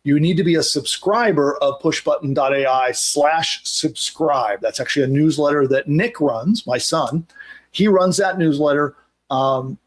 You need to be a subscriber of pushbutton.ai/subscribe. That's actually a newsletter that Nick runs, my son. He runs that newsletter.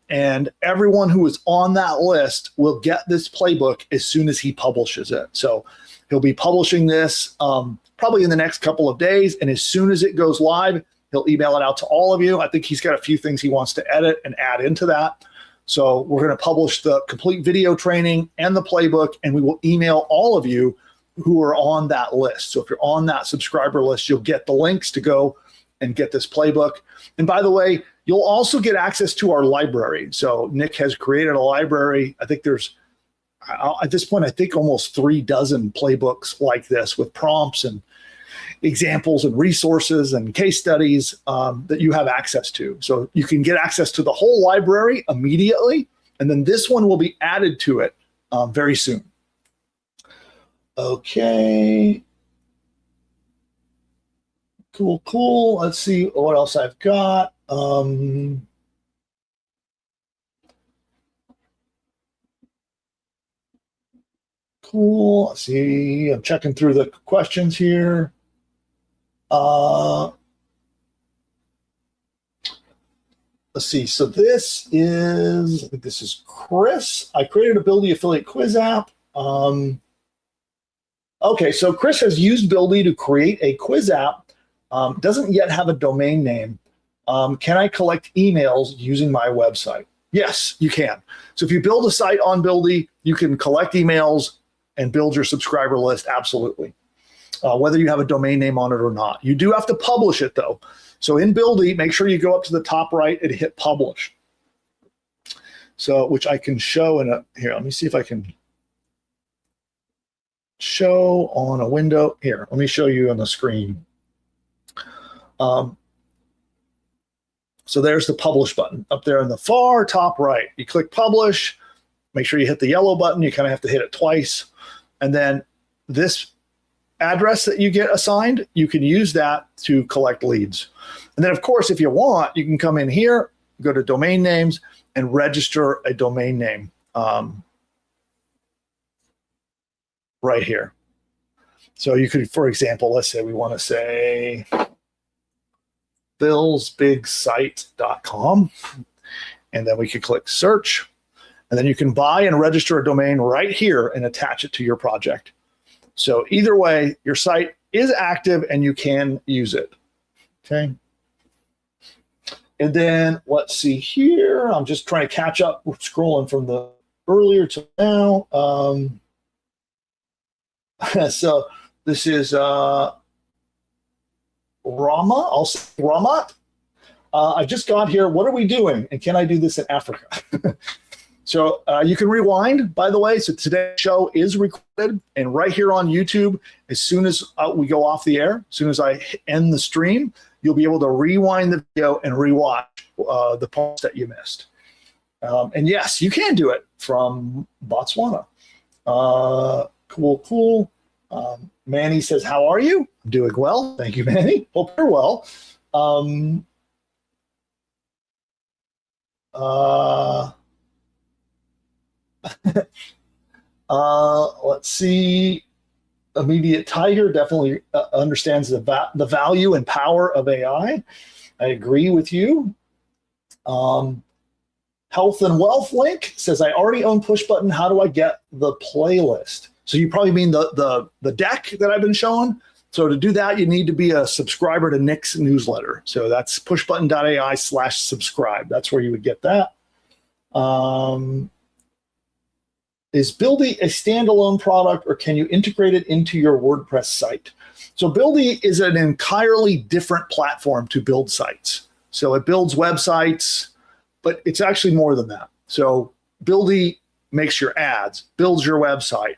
And everyone who is on that list will get this playbook as soon as he publishes it. So he'll be publishing this probably in the next couple of days. And as soon as it goes live, he'll email it out to all of you. I think he's got a few things he wants to edit and add into that. So we're going to publish the complete video training and the playbook, and we will email all of you who are on that list. So if you're on that subscriber list, you'll get the links to go and get this playbook. And by the way, you'll also get access to our library. So Nick has created a library. I think there's, at this point, I think almost 36 playbooks like this with prompts and examples and resources and case studies that you have access to. So you can get access to the whole library immediately, and then this one will be added to it very soon. Okay. Cool. Let's see what else I've got. Cool. Let's see. I'm checking through the questions here. Let's see. So this is, I think this is Chris. I created a Buildy affiliate quiz app. Okay, so Chris has used Buildy to create a quiz app. Doesn't yet have a domain name. Can I collect emails using my website? Yes, you can. So if you build a site on Buildy, you can collect emails and build your subscriber list, absolutely. Whether you have a domain name on it or not. You do have to publish it though. So in Buildy, make sure you go up to the top right and hit publish. So, which I can show in a, here, let me see if I can show on a window. Here, let me show you on the screen. So there's the publish button up there in the far top right. You click publish, make sure you hit the yellow button. You kind of have to hit it twice. And then this address that you get assigned, you can use that to collect leads. And then of course, if you want, you can come in here, go to domain names and register a domain name right here. So you could, for example, let's say we want to say billsbigsite.com, and then we could click search, and then you can buy and register a domain right here and attach it to your project. So either way, your site is active and you can use it. Okay. And then let's see here. I'm just trying to catch up. We're scrolling from the earlier to now. So this is Rama. I'll say Ramat. I just got here. What are we doing? And can I do this in Africa? So you can rewind, by the way. So today's show is recorded, and right here on YouTube, as soon as we go off the air, as soon as I end the stream, you'll be able to rewind the video and rewatch the parts that you missed. And yes, you can do it from Botswana. Cool. Manny says, how are you? I'm doing well. Thank you, Manny. Hope you're well. Let's see. Immediate Tiger definitely understands the value and power of AI. I agree with you. Health and Wealth link says, I already own Push Button. How do I get the playlist? So you probably mean the deck that I've been showing. So to do that, you need to be a subscriber to Nick's newsletter. So that's pushbutton.ai/subscribe. That's where you would get that. Is Buildy a standalone product, or can you integrate it into your WordPress site? So Buildy is an entirely different platform to build sites. So it builds websites, but it's actually more than that. So Buildy makes your ads, builds your website,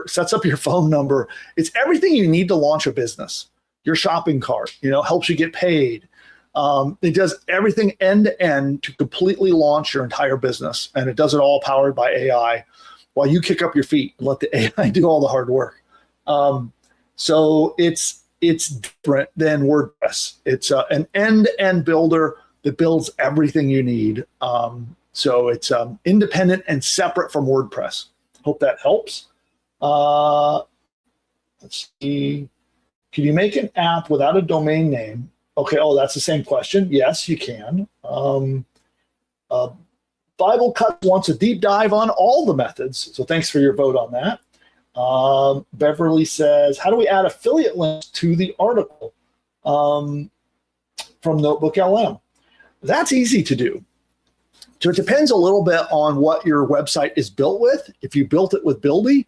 sets up your phone number. It's everything you need to launch a business. Your shopping cart, helps you get paid. It does everything end to end to completely launch your entire business, and it does it all powered by AI, while you kick up your feet and let the AI do all the hard work. So it's different than WordPress. It's an end-to-end builder that builds everything you need. So it's independent and separate from WordPress. Hope that helps. Let's see. Can you make an app without a domain name? Okay, that's the same question. Yes, you can. Bible Cut wants a deep dive on all the methods. So thanks for your vote on that. Beverly says, how do we add affiliate links to the article from NotebookLM? That's easy to do. So it depends a little bit on what your website is built with. If you built it with Buildy,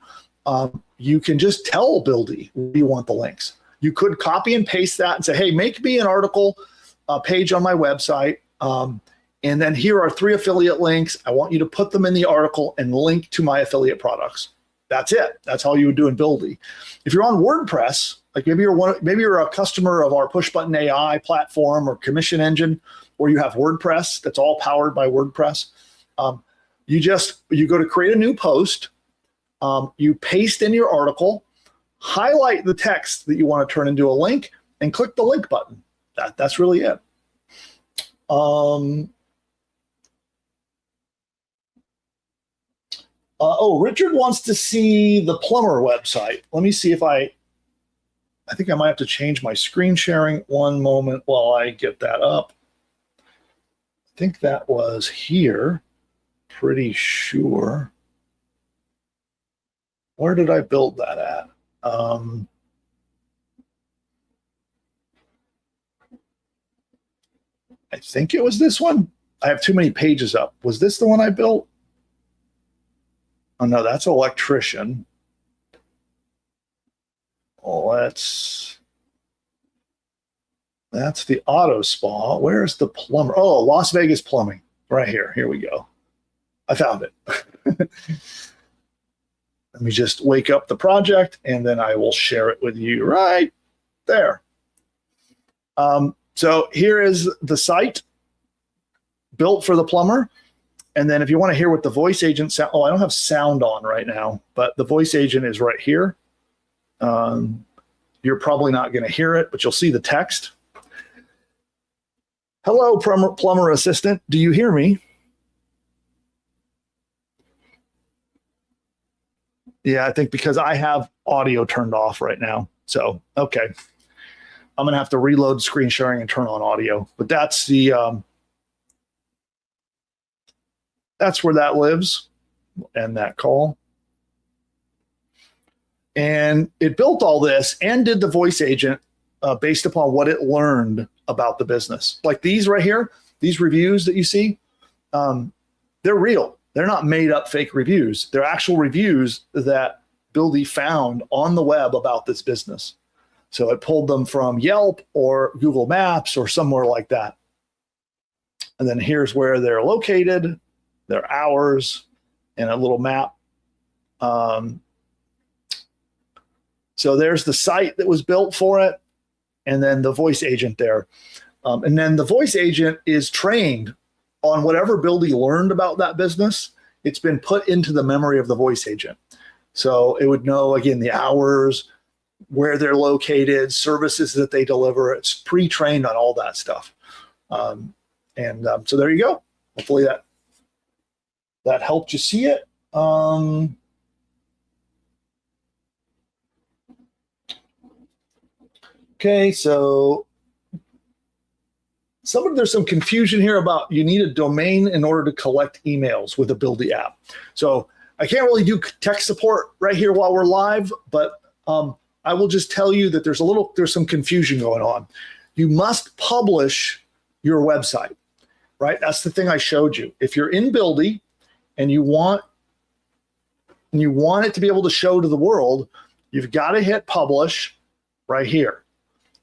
you can just tell Buildy where you want the links. You could copy and paste that and say, hey, make me an article page on my website. And then here are 3 affiliate links. I want you to put them in the article and link to my affiliate products. That's it. That's all you would do in Buildy. If you're on WordPress, like maybe you're a customer of our Push Button AI platform or commission engine, or you have WordPress that's all powered by WordPress. You go to create a new post, you paste in your article, highlight the text that you want to turn into a link, and click the link button. That's really it. Richard wants to see the plumber website. Let me see if I think I might have to change my screen sharing. One moment while I get that up. I think that was here. Pretty sure. Where did I build that at? I think it was this one. I have too many pages up. Was this the one I built? Oh, no, that's electrician. That's the auto spa. Where's the plumber? Oh, Las Vegas plumbing. Right here. Here we go. I found it. Let me just wake up the project, and then I will share it with you right there. So here is the site built for the plumber. And then if you want to hear what the voice agent sound, I don't have sound on right now, but the voice agent is right here. You're probably not going to hear it, but you'll see the text. Hello, plumber assistant. Do you hear me? Yeah, I think because I have audio turned off right now. So, okay. I'm going to have to reload screen sharing and turn on audio. But that's that's where that lives, and that call. And it built all this and did the voice agent based upon what it learned about the business. Like these right here, these reviews that you see, they're real. They're not made up fake reviews. They're actual reviews that Buildy found on the web about this business. So it pulled them from Yelp or Google Maps or somewhere like that. And then here's where they're located, their hours, and a little map. So there's the site that was built for it, and then the voice agent there. And then the voice agent is trained on whatever Buildy learned about that business. It's been put into the memory of the voice agent. So it would know, again, the hours, where they're located, services that they deliver. It's pre-trained on all that stuff. So there you go. Hopefully that helped you see it. Okay, so there's some confusion here about you need a domain in order to collect emails with a Buildy app. So I can't really do tech support right here while we're live, but I will just tell you that there's some confusion going on. You must publish your website, right? That's the thing I showed you. If you're in Buildy and you want it to be able to show to the world, you've got to hit publish right here.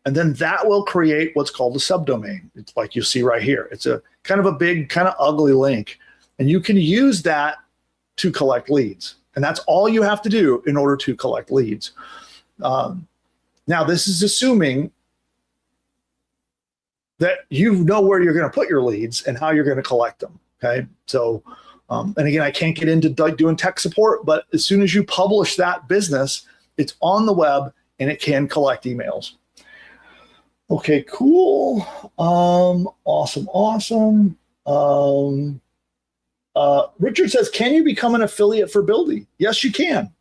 And then that will create what's called a subdomain. It's like you see right here. It's a kind of a big, kind of ugly link. And you can use that to collect leads. And that's all you have to do in order to collect leads. Now, this is assuming that you know where you're going to put your leads and how you're going to collect them. Okay. So, and again, I can't get into doing tech support, but as soon as you publish that business, it's on the web and it can collect emails. Okay, cool. Awesome. Richard says, can you become an affiliate for Buildy? Yes, you can.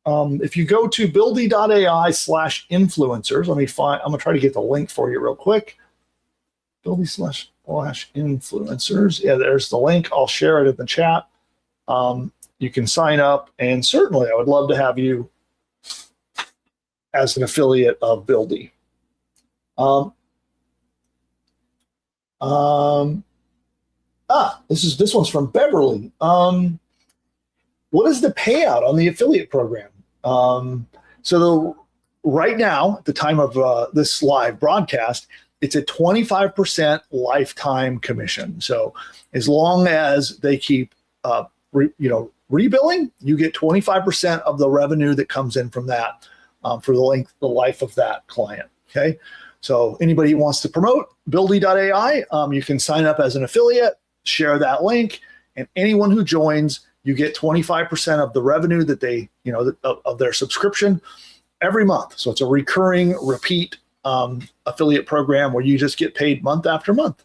If you go to buildy.ai/influencers, I'm going to try to get the link for you real quick. Buildy/influencers. Yeah, there's the link. I'll share it in the chat. You can sign up, and certainly I would love to have you as an affiliate of Buildy. This one's from Beverly. What is the payout on the affiliate program? Right now, at the time of this live broadcast, it's a 25% lifetime commission. So as long as they keep, rebilling, you get 25% of the revenue that comes in from that for the life of that client. Okay. So anybody who wants to promote Buildy.ai, you can sign up as an affiliate, share that link, and anyone who joins, you get 25% of the revenue that they, of their subscription every month. So it's a recurring, repeat affiliate program where you just get paid month after month.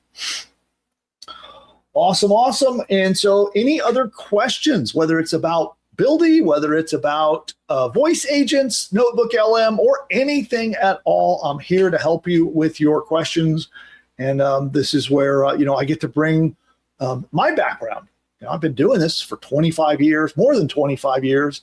Awesome. And so any other questions, whether it's about Buildy, whether it's about voice agents, NotebookLM, or anything at all, I'm here to help you with your questions. And this is where, I get to bring my background. I've been doing this for 25 years, more than 25 years,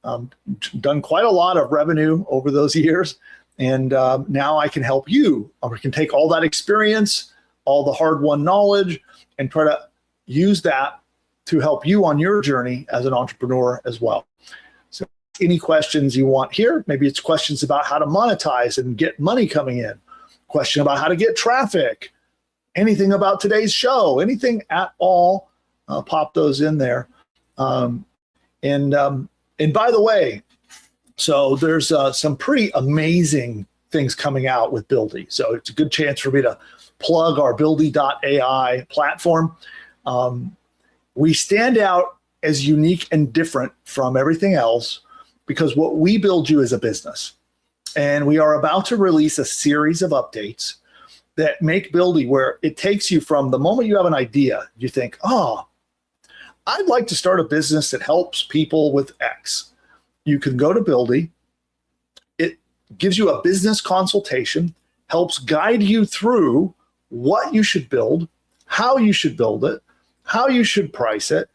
done quite a lot of revenue over those years. And now I can help you. I can take all that experience, all the hard-won knowledge, and try to use that to help you on your journey as an entrepreneur as well. So any questions you want here, maybe it's questions about how to monetize and get money coming in, question about how to get traffic, anything about today's show, anything at all, pop those in there. And by the way, so there's some pretty amazing things coming out with Buildy. So it's a good chance for me to plug our Buildy.ai platform. We stand out as unique and different from everything else because what we build you is a business. And we are about to release a series of updates that make Buildy where it takes you from the moment you have an idea, you think, I'd like to start a business that helps people with X. You can go to Buildy. It gives you a business consultation, helps guide you through what you should build, how you should build it, how you should price it,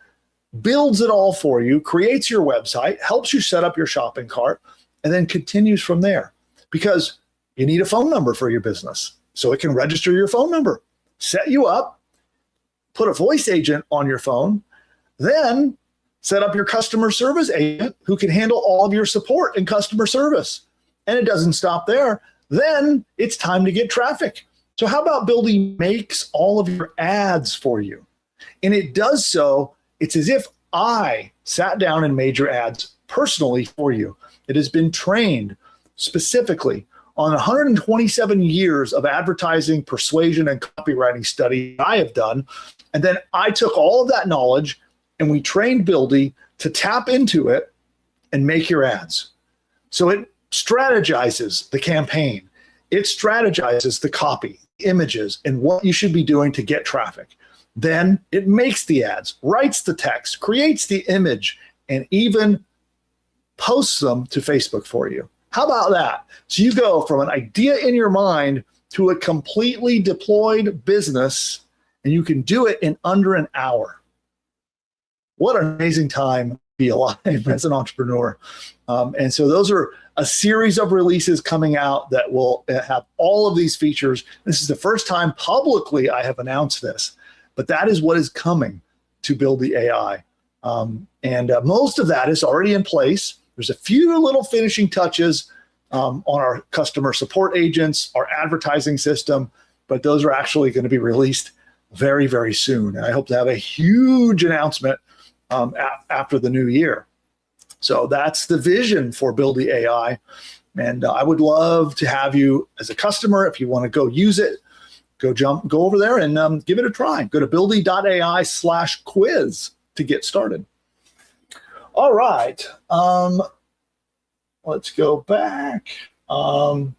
builds it all for you, creates your website, helps you set up your shopping cart, and then continues from there. Because you need a phone number for your business. So it can register your phone number, set you up, put a voice agent on your phone, then set up your customer service agent who can handle all of your support and customer service. And it doesn't stop there. Then it's time to get traffic. So how about Buildy makes all of your ads for you? And it does so, it's as if I sat down and made your ads personally for you. It has been trained specifically on 127 years of advertising, persuasion, and copywriting study I have done. And then I took all of that knowledge and we trained Buildy to tap into it and make your ads. So it strategizes the campaign. It strategizes the copy, images, and what you should be doing to get traffic. Then it makes the ads, writes the text, creates the image, and even posts them to Facebook for you. How about that? So you go from an idea in your mind to a completely deployed business, and you can do it in under an hour. What an amazing time to be alive as an entrepreneur. And so those are a series of releases coming out that will have all of these features. This is the first time publicly I have announced this, but that is what is coming to Buildy AI. And most of that is already in place. There's a few little finishing touches on our customer support agents, our advertising system, but those are actually going to be released very, very soon. And I hope to have a huge announcement after the new year. So that's the vision for Buildy AI. And I would love to have you as a customer. If you want to go use it, go over there and give it a try. Go to buildy.ai/quiz to get started. All right. Let's go back. So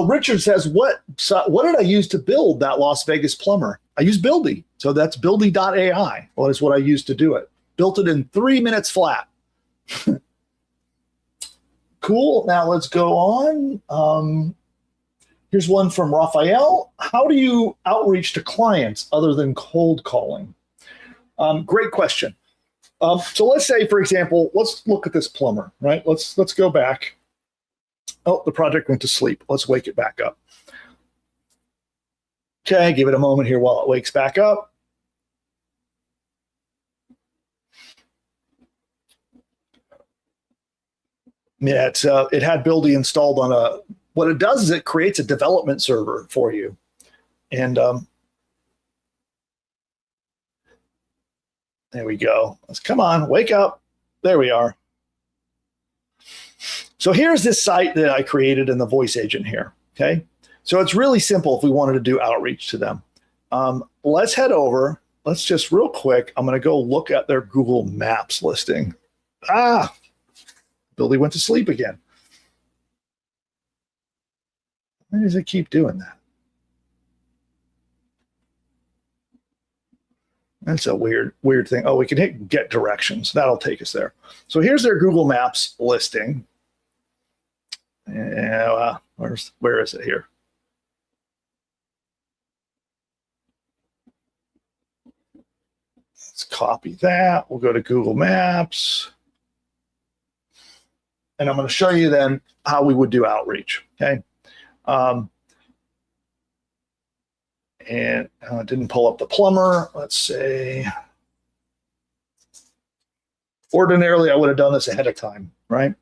Richard says, what did I use to build that Las Vegas plumber? I used Buildy. So that's buildy.ai. Well, that's what I used to do it. Built it in 3 minutes flat. Cool. Now let's go on. Here's one from Raphael. How do you outreach to clients other than cold calling? Great question. So let's say, for example, let's look at this plumber, right? Let's go back. Oh, the project went to sleep. Let's wake it back up. Okay, give it a moment here while it wakes back up. Yeah, it had Buildy installed on what it does is it creates a development server for you. And there we go. Come on, wake up. There we are. So here's this site that I created in the voice agent here, okay? So it's really simple if we wanted to do outreach to them. Let's head over. Let's just real quick, I'm gonna go look at their Google Maps listing. Buildy went to sleep again. Why does it keep doing that? That's a weird thing. Oh, we can hit get directions. That'll take us there. So here's their Google Maps listing. Yeah, where is it here? Let's copy that. We'll go to Google Maps. And I'm going to show you then how we would do outreach, okay? And I didn't pull up the plumber. Let's say, ordinarily I would have done this ahead of time, right?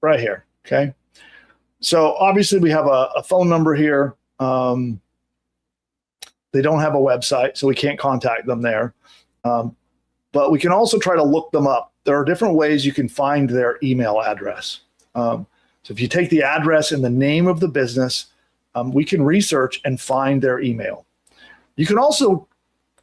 Right here, okay? So obviously we have a phone number here. They don't have a website, so we can't contact them there. But we can also try to look them up. There are different ways you can find their email address. So if you take the address and the name of the business, we can research and find their email. You can also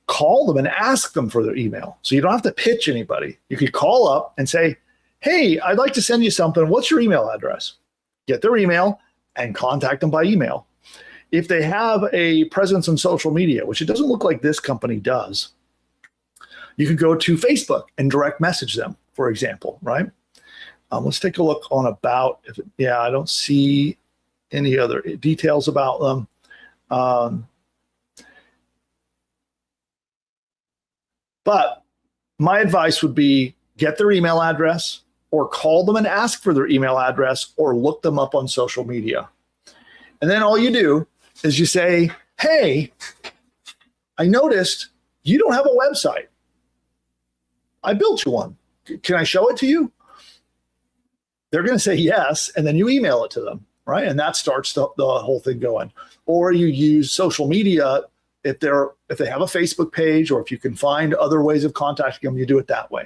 call them and ask them for their email. So you don't have to pitch anybody. You could call up and say, hey, I'd like to send you something. What's your email address? Get their email and contact them by email. If they have a presence on social media, which it doesn't look like this company does, you can go to Facebook and direct message them, for example, right? Let's take a look on about. I don't see any other details about them. But my advice would be get their email address or call them and ask for their email address or look them up on social media. And then all you do is you say, hey, I noticed you don't have a website. I built you one. Can I show it to you? They're going to say yes, and then you email it to them, right? And that starts the whole thing going. Or you use social media if they have a Facebook page, or if you can find other ways of contacting them, you do it that way.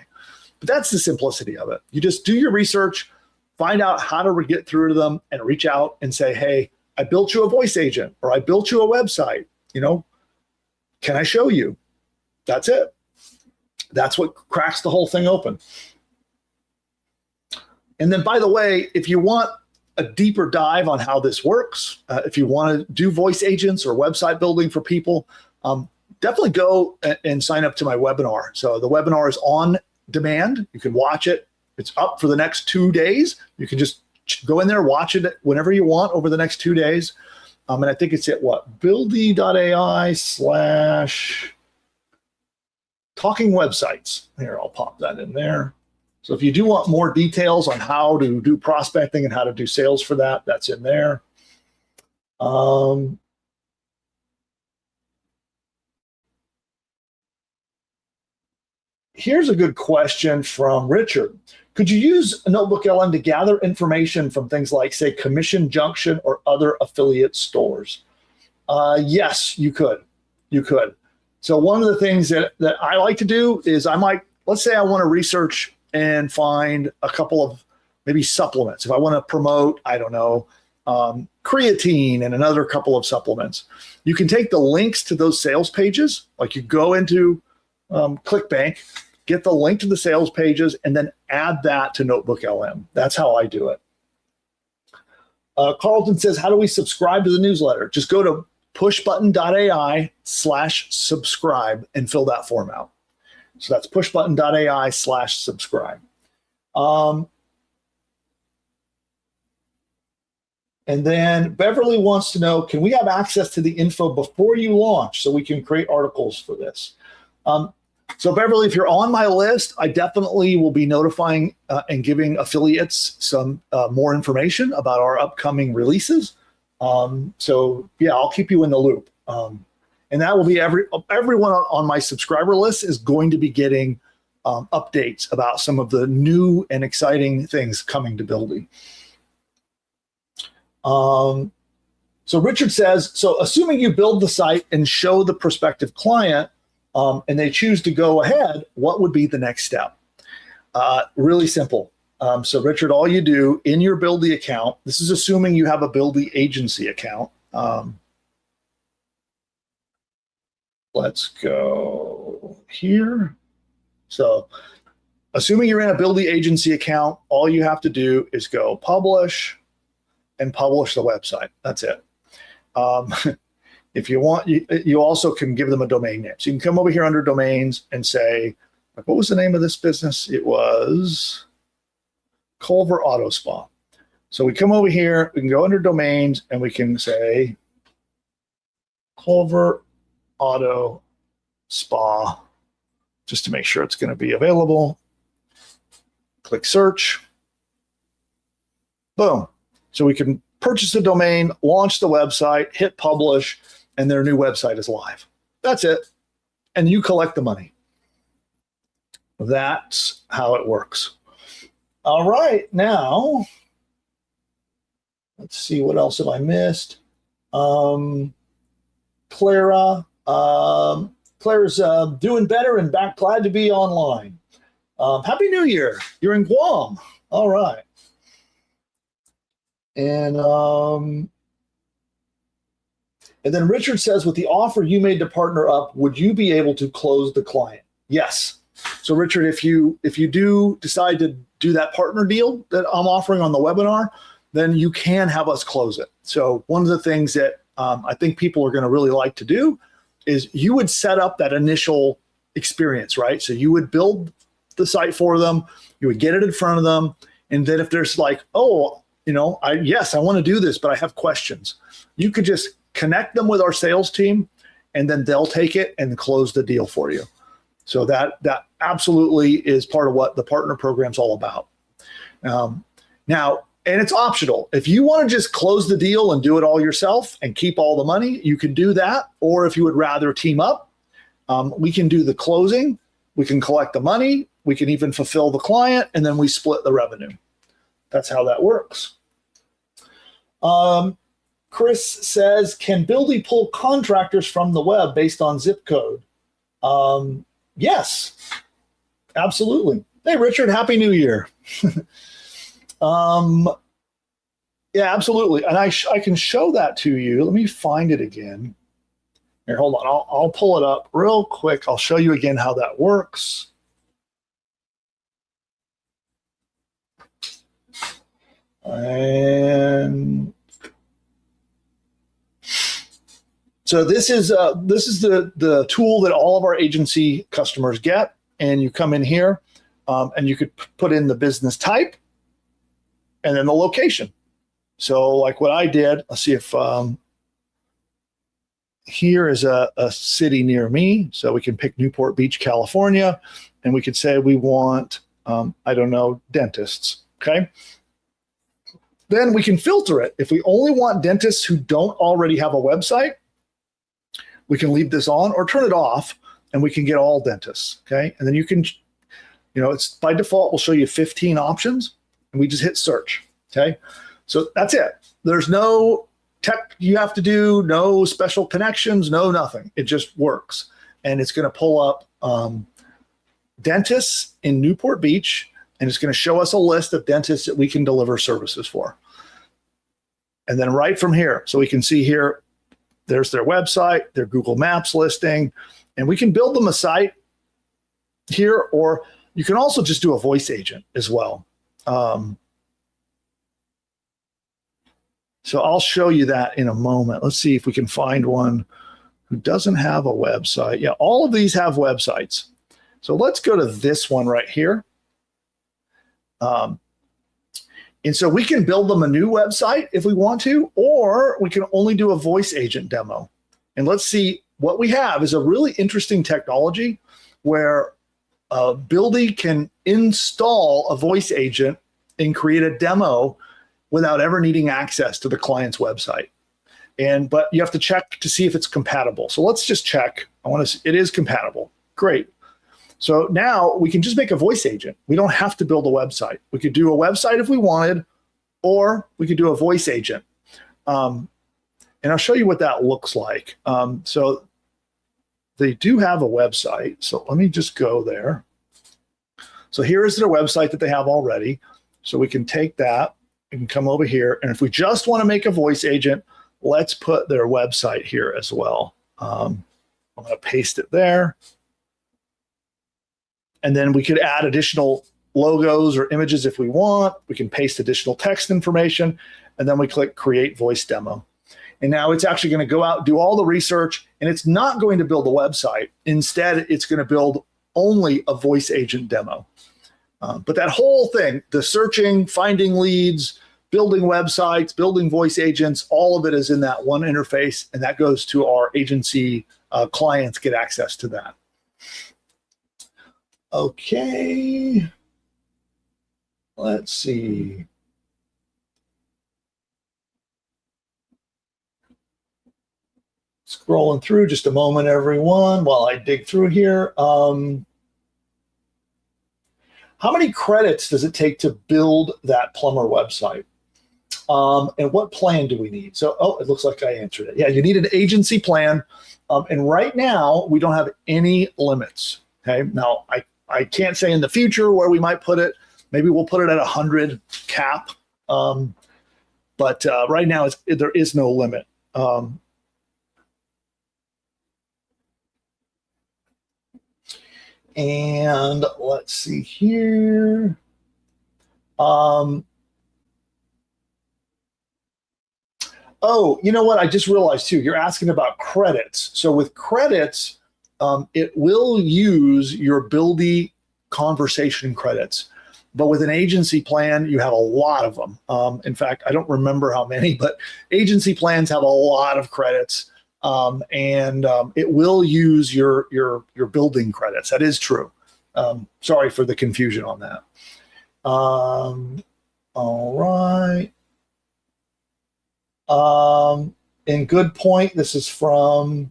But that's the simplicity of it. You just do your research, find out how to get through to them, and reach out and say, hey, I built you a voice agent, or I built you a website. Can I show you? That's it. That's what cracks the whole thing open. And then, by the way, if you want a deeper dive on how this works, if you want to do voice agents or website building for people, definitely go and sign up to my webinar. So the webinar is on demand. You can watch it. It's up for the next 2 days. You can just go in there, watch it whenever you want over the next 2 days. And I think it's at what? Buildy.ai / talking websites. Here, I'll pop that in there. So if you do want more details on how to do prospecting and how to do sales for that, that's in there. Here's a good question from Richard. Could you use NotebookLM to gather information from things like, say, Commission Junction or other affiliate stores? Yes, you could. You could. So one of the things that I like to do is let's say I want to research and find a couple of maybe supplements. If I want to promote, I don't know, creatine and another couple of supplements, you can take the links to those sales pages. Like you go into ClickBank, get the link to the sales pages, and then add that to NotebookLM. That's how I do it. Carlton says, how do we subscribe to the newsletter? Just go to pushbutton.ai/subscribe and fill that form out. So that's pushbutton.ai/subscribe. And then Beverly wants to know, can we have access to the info before you launch so we can create articles for this? So Beverly, if you're on my list, I definitely will be notifying and giving affiliates some more information about our upcoming releases. So yeah, I'll keep you in the loop. And that will be everyone on my subscriber list is going to be getting updates about some of the new and exciting things coming to Buildy. So Richard says, so assuming you build the site and show the prospective client, and they choose to go ahead, what would be the next step? Really simple. So Richard, all you do in your Buildy account, this is assuming you have a Buildy agency account. Let's go here. So assuming you're in a Buildy agency account, all you have to do is go publish and publish the website. That's it. If you want, you also can give them a domain name. So you can come over here under domains and say, what was the name of this business? It was Culver Auto Spa. So we come over here, we can go under domains and we can say Culver Auto Spa, just to make sure it's going to be available. Click search. Boom. So we can purchase the domain, launch the website, hit publish, and their new website is live. That's it. And you collect the money. That's how it works. All right, now, let's see, what else have I missed? Clara's doing better and back, glad to be online. Happy New Year. You're in Guam. All right. And then Richard says, with the offer you made to partner up, would you be able to close the client? Yes. So Richard, if you do decide to do that partner deal that I'm offering on the webinar, then you can have us close it. So one of the things that I think people are going to really like to do is you would set up that initial experience, right? So you would build the site for them, you would get it in front of them, and then if there's like, oh, yes, I want to do this, but I have questions, you could just connect them with our sales team, and then they'll take it and close the deal for you. So that absolutely is part of what the partner program is all about. Now, and it's optional. If you want to just close the deal and do it all yourself and keep all the money, you can do that. Or if you would rather team up, we can do the closing. We can collect the money. We can even fulfill the client, and then we split the revenue. That's how that works. Chris says, can Buildy pull contractors from the web based on zip code? Yes, absolutely. Hey, Richard, Happy New Year. Yeah, absolutely. And I can show that to you. Let me find it again. Here, hold on. I'll pull it up real quick. I'll show you again how that works. And so this is the tool that all of our agency customers get. And you come in here. and you could put in the business type and then the location. So like what I did, let's see if here is a city near me. So we can pick Newport Beach, California, and we could say we want, I don't know, dentists, okay? Then we can filter it. If we only want dentists who don't already have a website, we can leave this on or turn it off, and we can get all dentists, okay? And then you can, it's by default, will show you 15 options, and we just hit search, okay? So that's it. There's no tech you have to do, no special connections, no nothing. It just works. And it's going to pull up dentists in Newport Beach, and it's going to show us a list of dentists that we can deliver services for. And then right from here, so we can see here, there's their website, their Google Maps listing, and we can build them a site here, or you can also just do a voice agent as well. So I'll show you that in a moment. Let's see if we can find one who doesn't have a website. Yeah, all of these have websites. So let's go to this one right here. And so we can build them a new website if we want to, or we can only do a voice agent demo. And let's see, what we have is a really interesting technology where Buildy can install a voice agent and create a demo without ever needing access to the client's website. But you have to check to see if it's compatible. So let's just check. It is compatible. Great. So now we can just make a voice agent. We don't have to build a website. We could do a website if we wanted, or we could do a voice agent. And I'll show you what that looks like. So they do have a website. So let me just go there. So here is their website that they have already. So we can take that and come over here. And if we just want to make a voice agent, let's put their website here as well. I'm going to paste it there. And then we could add additional logos or images if we want. We can paste additional text information, and then we click Create Voice Demo. And now it's actually going to go out, do all the research, and it's not going to build a website. Instead, it's going to build only a voice agent demo. But that whole thing, the searching, finding leads, building websites, building voice agents, all of it is in that one interface, and that goes to our agency clients, get access to that. Okay, let's see. Scrolling through, just a moment, everyone, while I dig through here. How many credits does it take to build that plumber website? And what plan do we need? So, it looks like I answered it. Yeah, you need an agency plan. And right now, we don't have any limits. Okay, now I can't say in the future where we might put it. Maybe we'll put it at 100 cap. But right now, there is no limit. And let's see here. Oh, you know what? I just realized too, you're asking about credits. So with credits, it will use your Buildy conversation credits. But with an agency plan, you have a lot of them. In fact, I don't remember how many, but agency plans have a lot of credits. And it will use your building credits. That is true. Sorry for the confusion on that. All right. And good point. This is from,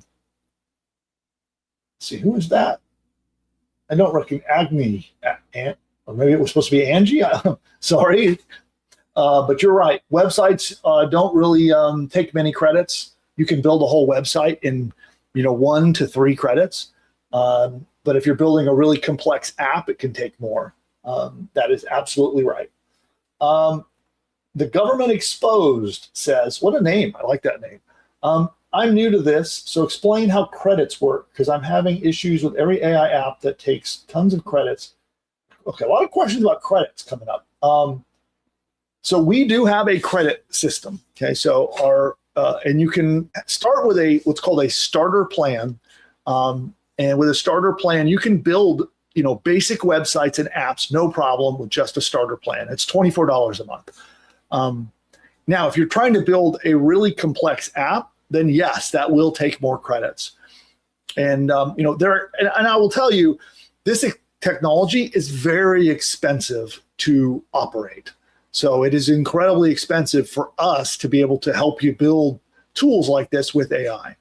let's see, who is that? I don't recognize Agni, or maybe it was supposed to be Angie. Sorry. But you're right. Websites don't really take many credits. You can build a whole website in 1 to 3 credits. But if you're building a really complex app, it can take more. That is absolutely right. The Government Exposed says, what a name. I like that name. I'm new to this, so explain how credits work, because I'm having issues with every AI app that takes tons of credits. Okay, a lot of questions about credits coming up. So we do have a credit system. Okay, so and you can start with what's called a starter plan. And with a starter plan, you can build basic websites and apps, no problem, with just a starter plan. It's $24 a month. Now, if you're trying to build a really complex app, then yes, that will take more credits. And and I will tell you, this technology is very expensive to operate. So it is incredibly expensive for us to be able to help you build tools like this with AI.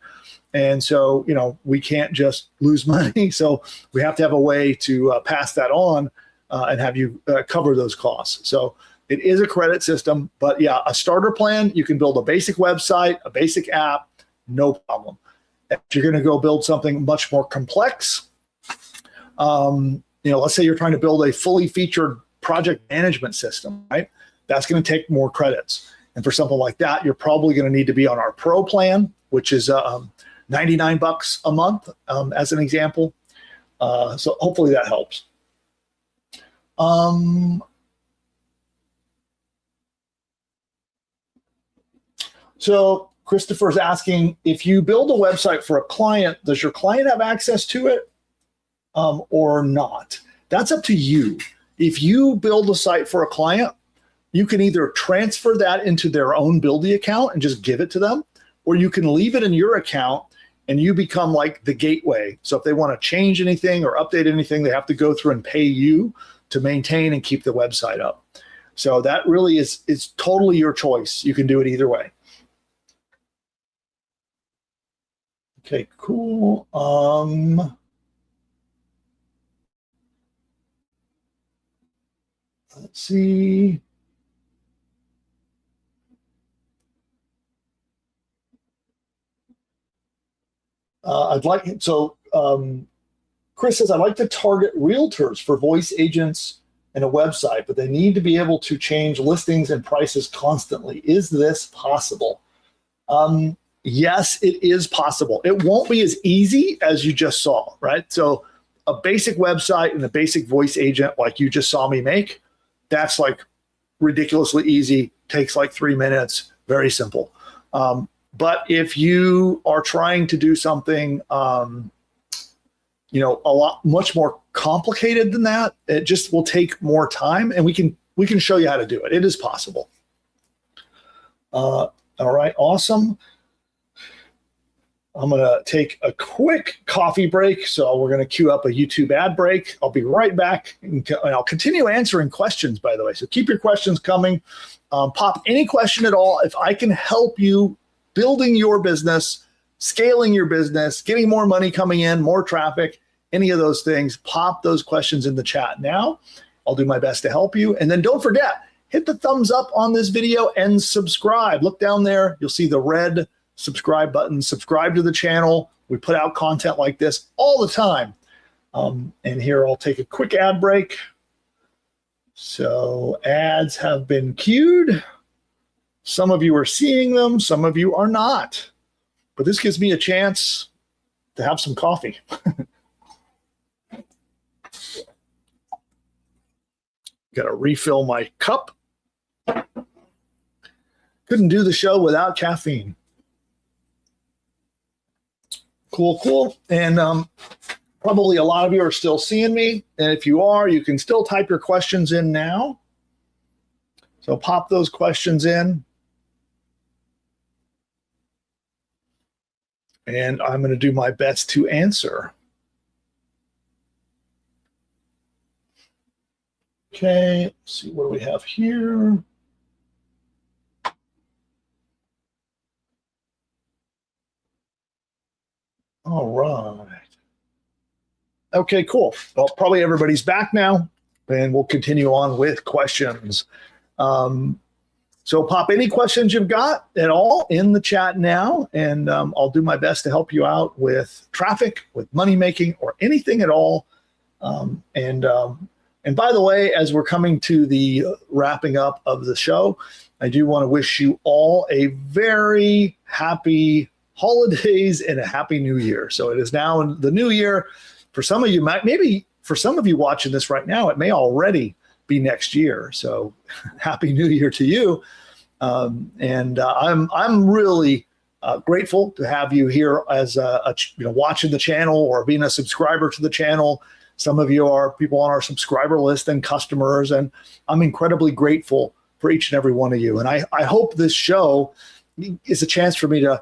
And so, we can't just lose money. So we have to have a way to pass that on and have you cover those costs. So it is a credit system, but yeah, a starter plan, you can build a basic website, a basic app, no problem. If you're going to go build something much more complex, let's say you're trying to build a fully featured project management system, right? That's going to take more credits. And for something like that, you're probably going to need to be on our pro plan, which is $99 a month, as an example. So hopefully that helps. So Christopher's asking, if you build a website for a client, does your client have access to it or not? That's up to you. If you build a site for a client, you can either transfer that into their own Buildy account and just give it to them, or you can leave it in your account and you become like the gateway. So if they want to change anything or update anything, they have to go through and pay you to maintain and keep the website up. So that really is totally your choice. You can do it either way. Okay, cool. Let's see. Chris says, I'd like to target realtors for voice agents and a website, but they need to be able to change listings and prices constantly. Is this possible? Yes, it is possible. It won't be as easy as you just saw, right? So a basic website and a basic voice agent like you just saw me make, that's like ridiculously easy, takes like 3 minutes, very simple. But if you are trying to do something, much more complicated than that, it just will take more time, and we can show you how to do it. It is possible. All right, awesome. I'm going to take a quick coffee break. So we're going to queue up a YouTube ad break. I'll be right back, and I'll continue answering questions, by the way. So keep your questions coming. Pop any question at all. If I can help you building your business, scaling your business, getting more money coming in, more traffic, any of those things, pop those questions in the chat now. I'll do my best to help you. And then don't forget, hit the thumbs up on this video and subscribe. Look down there. You'll see the red subscribe button. Subscribe to the channel. We put out content like this all the time. And here I'll take a quick ad break. So ads have been queued. Some of you are seeing them, some of you are not. But this gives me a chance to have some coffee. Got to refill my cup. Couldn't do the show without caffeine. Cool. And probably a lot of you are still seeing me. And if you are, you can still type your questions in now. So pop those questions in. And I'm going to do my best to answer. Okay, let's see, what do we have here? All right. Okay, cool. Well, probably everybody's back now, and we'll continue on with questions. So pop any questions you've got at all in the chat now, and I'll do my best to help you out with traffic, with money making, or anything at all. And by the way, as we're coming to the wrapping up of the show, I do want to wish you all a very happy holidays and a happy new year. So it is now the new year. For some of you, maybe for some of you watching this right now, it may already be next year. So happy new year to you. I'm really grateful to have you here as watching the channel or being a subscriber to the channel. Some of you are people on our subscriber list and customers, and I'm incredibly grateful for each and every one of you. And I hope this show is a chance for me to,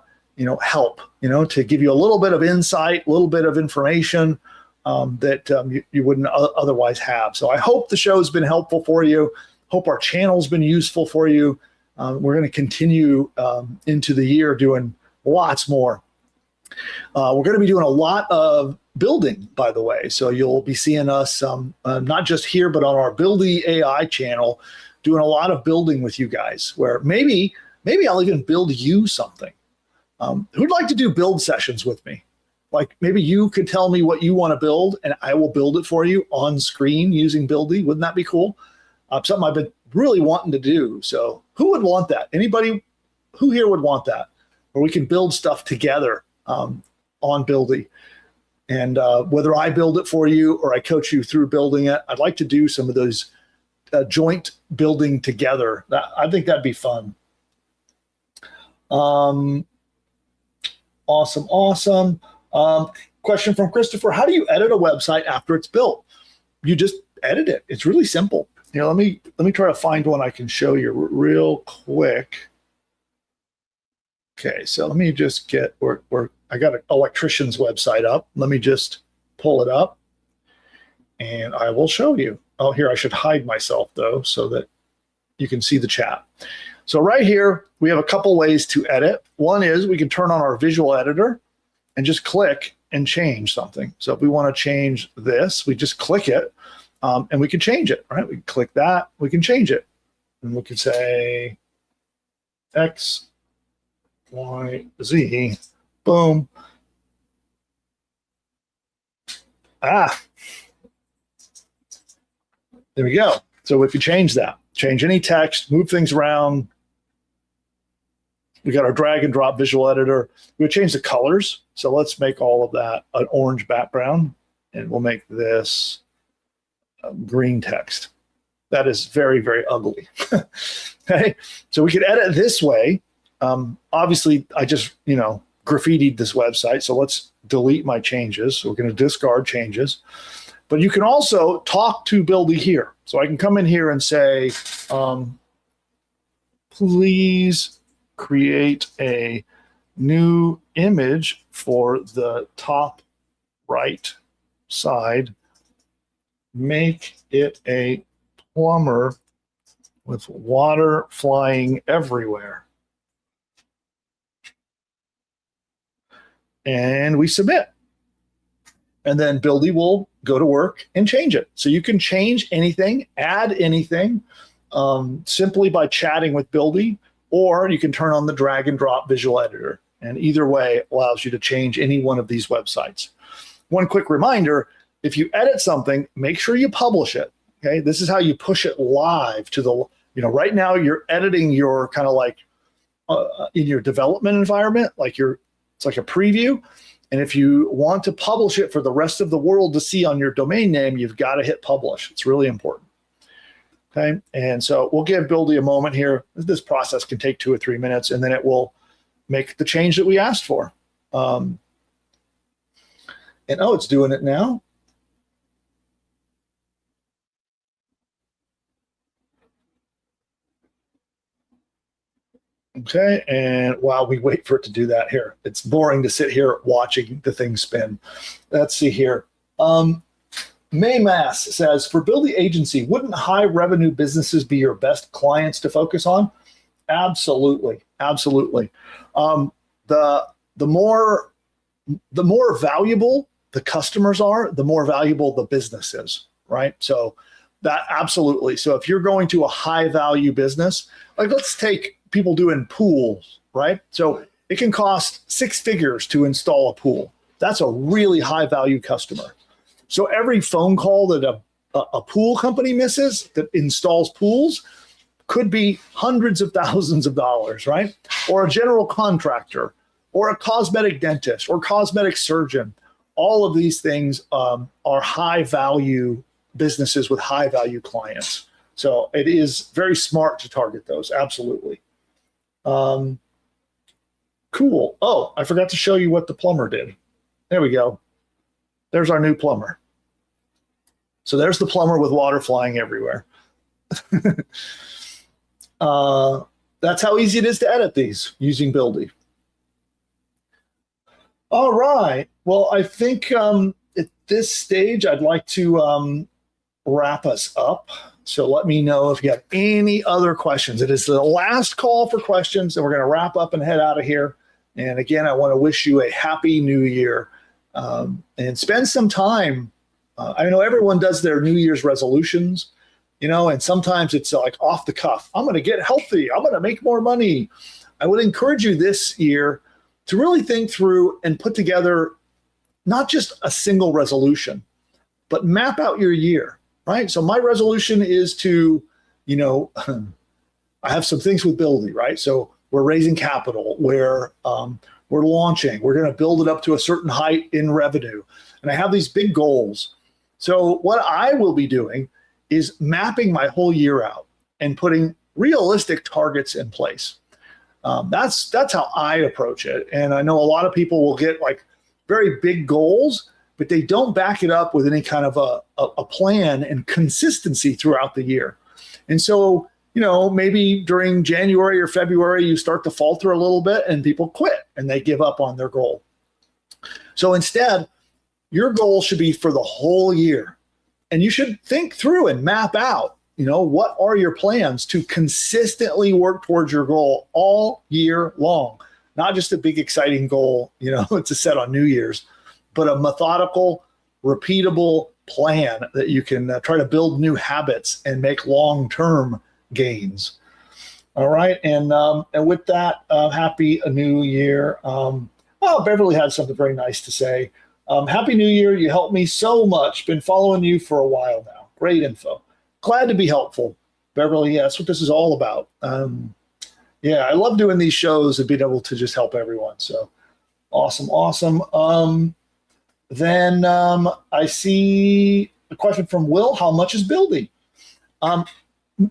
help, to give you a little bit of insight, a little bit of information that you wouldn't otherwise have. So I hope the show has been helpful for you. Hope our channel's been useful for you. We're going to continue into the year doing lots more. We're going to be doing a lot of building, by the way. So you'll be seeing us not just here, but on our Buildy AI channel, doing a lot of building with you guys, where maybe I'll even build you something. Who'd like to do build sessions with me? Like maybe you could tell me what you want to build and I will build it for you on screen using Buildy. Wouldn't that be cool? Something I've been really wanting to do. So who would want that? Anybody who here would want that? Where we can build stuff together on Buildy. And whether I build it for you or I coach you through building it, I'd like to do some of those joint building together. I think that'd be fun. Awesome. Question from Christopher: how do you edit a website after it's built? You just edit it. It's really simple. Let me try to find one I can show you real quick. Okay, so let me just get where I got an electrician's website up. Let me just pull it up and I will show you. Oh, here, I should hide myself though, so that you can see the chat. So right here, we have a couple ways to edit. One is we can turn on our visual editor and just click and change something. So if we want to change this, we just click it and we can change it, right? We can click that, we can change it. And we can say X, Y, Z, boom. There we go. So if you change that, change any text, move things around. We got our drag and drop visual editor. We would change the colors. So let's make all of that an orange background, and we'll make this green text. That is very, very ugly. Okay, so we could edit this way. Obviously, I just graffitied this website, so let's delete my changes. So we're going to discard changes. But you can also talk to Buildy here. So I can come in here and say, please create a new image for the top right side. Make it a plumber with water flying everywhere. And we submit. And then Buildy will go to work and change it. So you can change anything, add anything simply by chatting with Buildy, or you can turn on the drag and drop visual editor. And either way allows you to change any one of these websites. One quick reminder, if you edit something, make sure you publish it. Okay, this is how you push it live to the, right now you're editing your kind of like in your development environment, it's like a preview. And if you want to publish it for the rest of the world to see on your domain name, you've got to hit publish. It's really important. Okay, and so we'll give Buildy a moment here. This process can take 2 or 3 minutes, and then it will make the change that we asked for. And it's doing it now. Okay, and while we wait for it to do that here, it's boring to sit here watching the thing spin. Let's see here. Maymass says, for Buildy agency, wouldn't high revenue businesses be your best clients to focus on? Absolutely. The more valuable the customers are, the more valuable the business is, right? So that absolutely. So if you're going to a high value business, like let's take people doing pools, right? So it can cost 6 figures to install a pool. That's a really high value customer. So every phone call that a pool company misses that installs pools could be hundreds of thousands of dollars, right? Or a general contractor, or a cosmetic dentist, or cosmetic surgeon. All of these things are high value businesses with high value clients. So it is very smart to target those, absolutely. Cool. Oh, I forgot to show you what the plumber did. There we go. There's our new plumber. So there's the plumber with water flying everywhere. That's how easy it is to edit these using Buildy. All right. Well, I think at this stage, I'd like to wrap us up. So let me know if you have any other questions. It is the last call for questions, and we're going to wrap up and head out of here. And again, I want to wish you a happy new year, and spend some time. I know everyone does their New Year's resolutions, and sometimes it's like off the cuff. I'm going to get healthy. I'm going to make more money. I would encourage you this year to really think through and put together not just a single resolution, but map out your year, right? So my resolution is to, I have some things with Buildy, right? So we're raising capital, we're launching, we're going to build it up to a certain height in revenue. And I have these big goals. So what I will be doing is mapping my whole year out and putting realistic targets in place. That's how I approach it. And I know a lot of people will get like very big goals, but they don't back it up with any kind of a plan and consistency throughout the year. And so, maybe during January or February, you start to falter a little bit and people quit and they give up on their goal. So instead, your goal should be for the whole year. And you should think through and map out, what are your plans to consistently work towards your goal all year long? Not just a big, exciting goal, to set on New Year's, but a methodical, repeatable plan that you can try to build new habits and make long-term gains. All right. And with that, happy New Year. Beverly had something very nice to say. Happy New Year. You helped me so much. Been following you for a while now. Great info. Glad to be helpful. Beverly, that's what this is all about. I love doing these shows and being able to just help everyone. So awesome. Then I see a question from Will. How much is Buildy?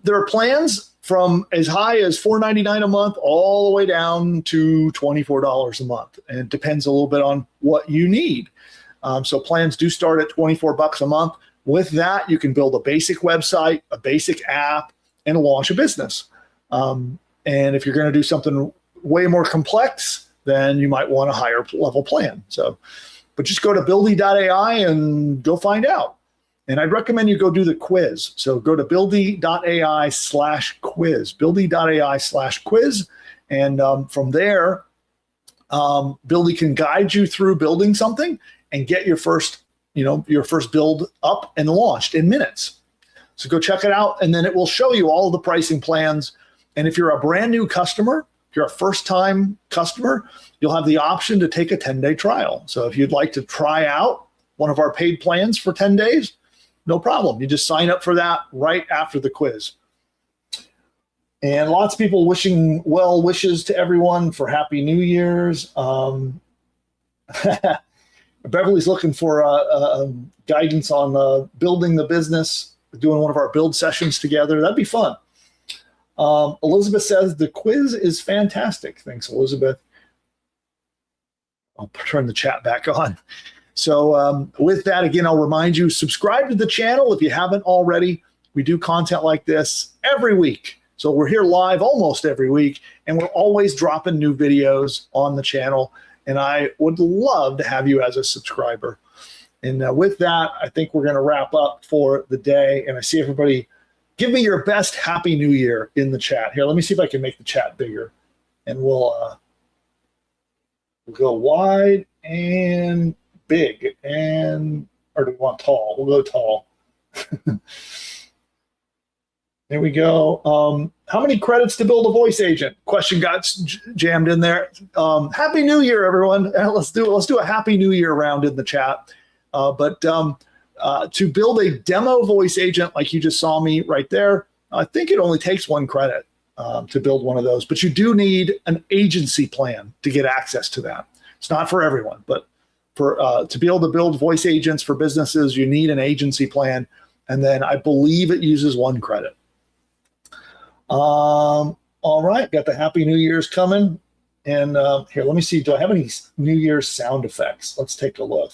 There are plans from as high as $4.99 a month all the way down to $24 a month. And it depends a little bit on what you need. So plans do start at $24 a month. With that, you can build a basic website, a basic app, and launch a business. And if you're going to do something way more complex, then you might want a higher level plan. But just go to buildy.ai and go find out. And I'd recommend you go do the quiz. So go to buildy.ai/quiz, buildy.ai/quiz. And from there, Buildy can guide you through building something and get your first build up and launched in minutes. So go check it out. And then it will show you all of the pricing plans. And if you're a brand new customer, if you're a first-time customer, you'll have the option to take a 10-day trial. So if you'd like to try out one of our paid plans for 10 days, no problem. You just sign up for that right after the quiz. And lots of people wishing well wishes to everyone for Happy New Year's. Beverly's looking for guidance on building the business, doing one of our build sessions together. That'd be fun. Elizabeth says the quiz is fantastic. Thanks, Elizabeth. I'll turn the chat back on. So with that, again, I'll remind you, subscribe to the channel if you haven't already. We do content like this every week. So we're here live almost every week, and we're always dropping new videos on the channel. And I would love to have you as a subscriber. And with that, I think we're going to wrap up for the day. And I see everybody. Give me your best Happy New Year in the chat. Here, let me see if I can make the chat bigger. And we'll go wide and big. Or do we want tall? We'll go tall. There we go. How many credits to build a voice agent? Question got jammed in there. Happy New Year, everyone. Let's do a Happy New Year round in the chat. To build a demo voice agent like you just saw me right there, I think it only takes 1 credit to build one of those. But you do need an agency plan to get access to that. It's not for everyone, but to be able to build voice agents for businesses, you need an agency plan. And then I believe it uses 1 credit. All right, got the Happy New Year's coming. And here, let me see. Do I have any New Year's sound effects? Let's take a look.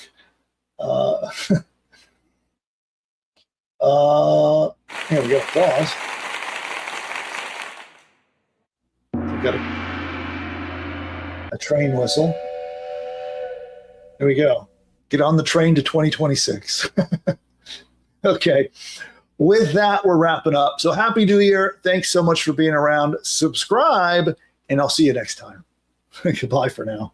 Here we go. Pause. We've got a train whistle. There we go. Get on the train to 2026. Okay. With that, we're wrapping up. So happy New Year. Thanks so much for being around. Subscribe, and I'll see you next time. Goodbye for now.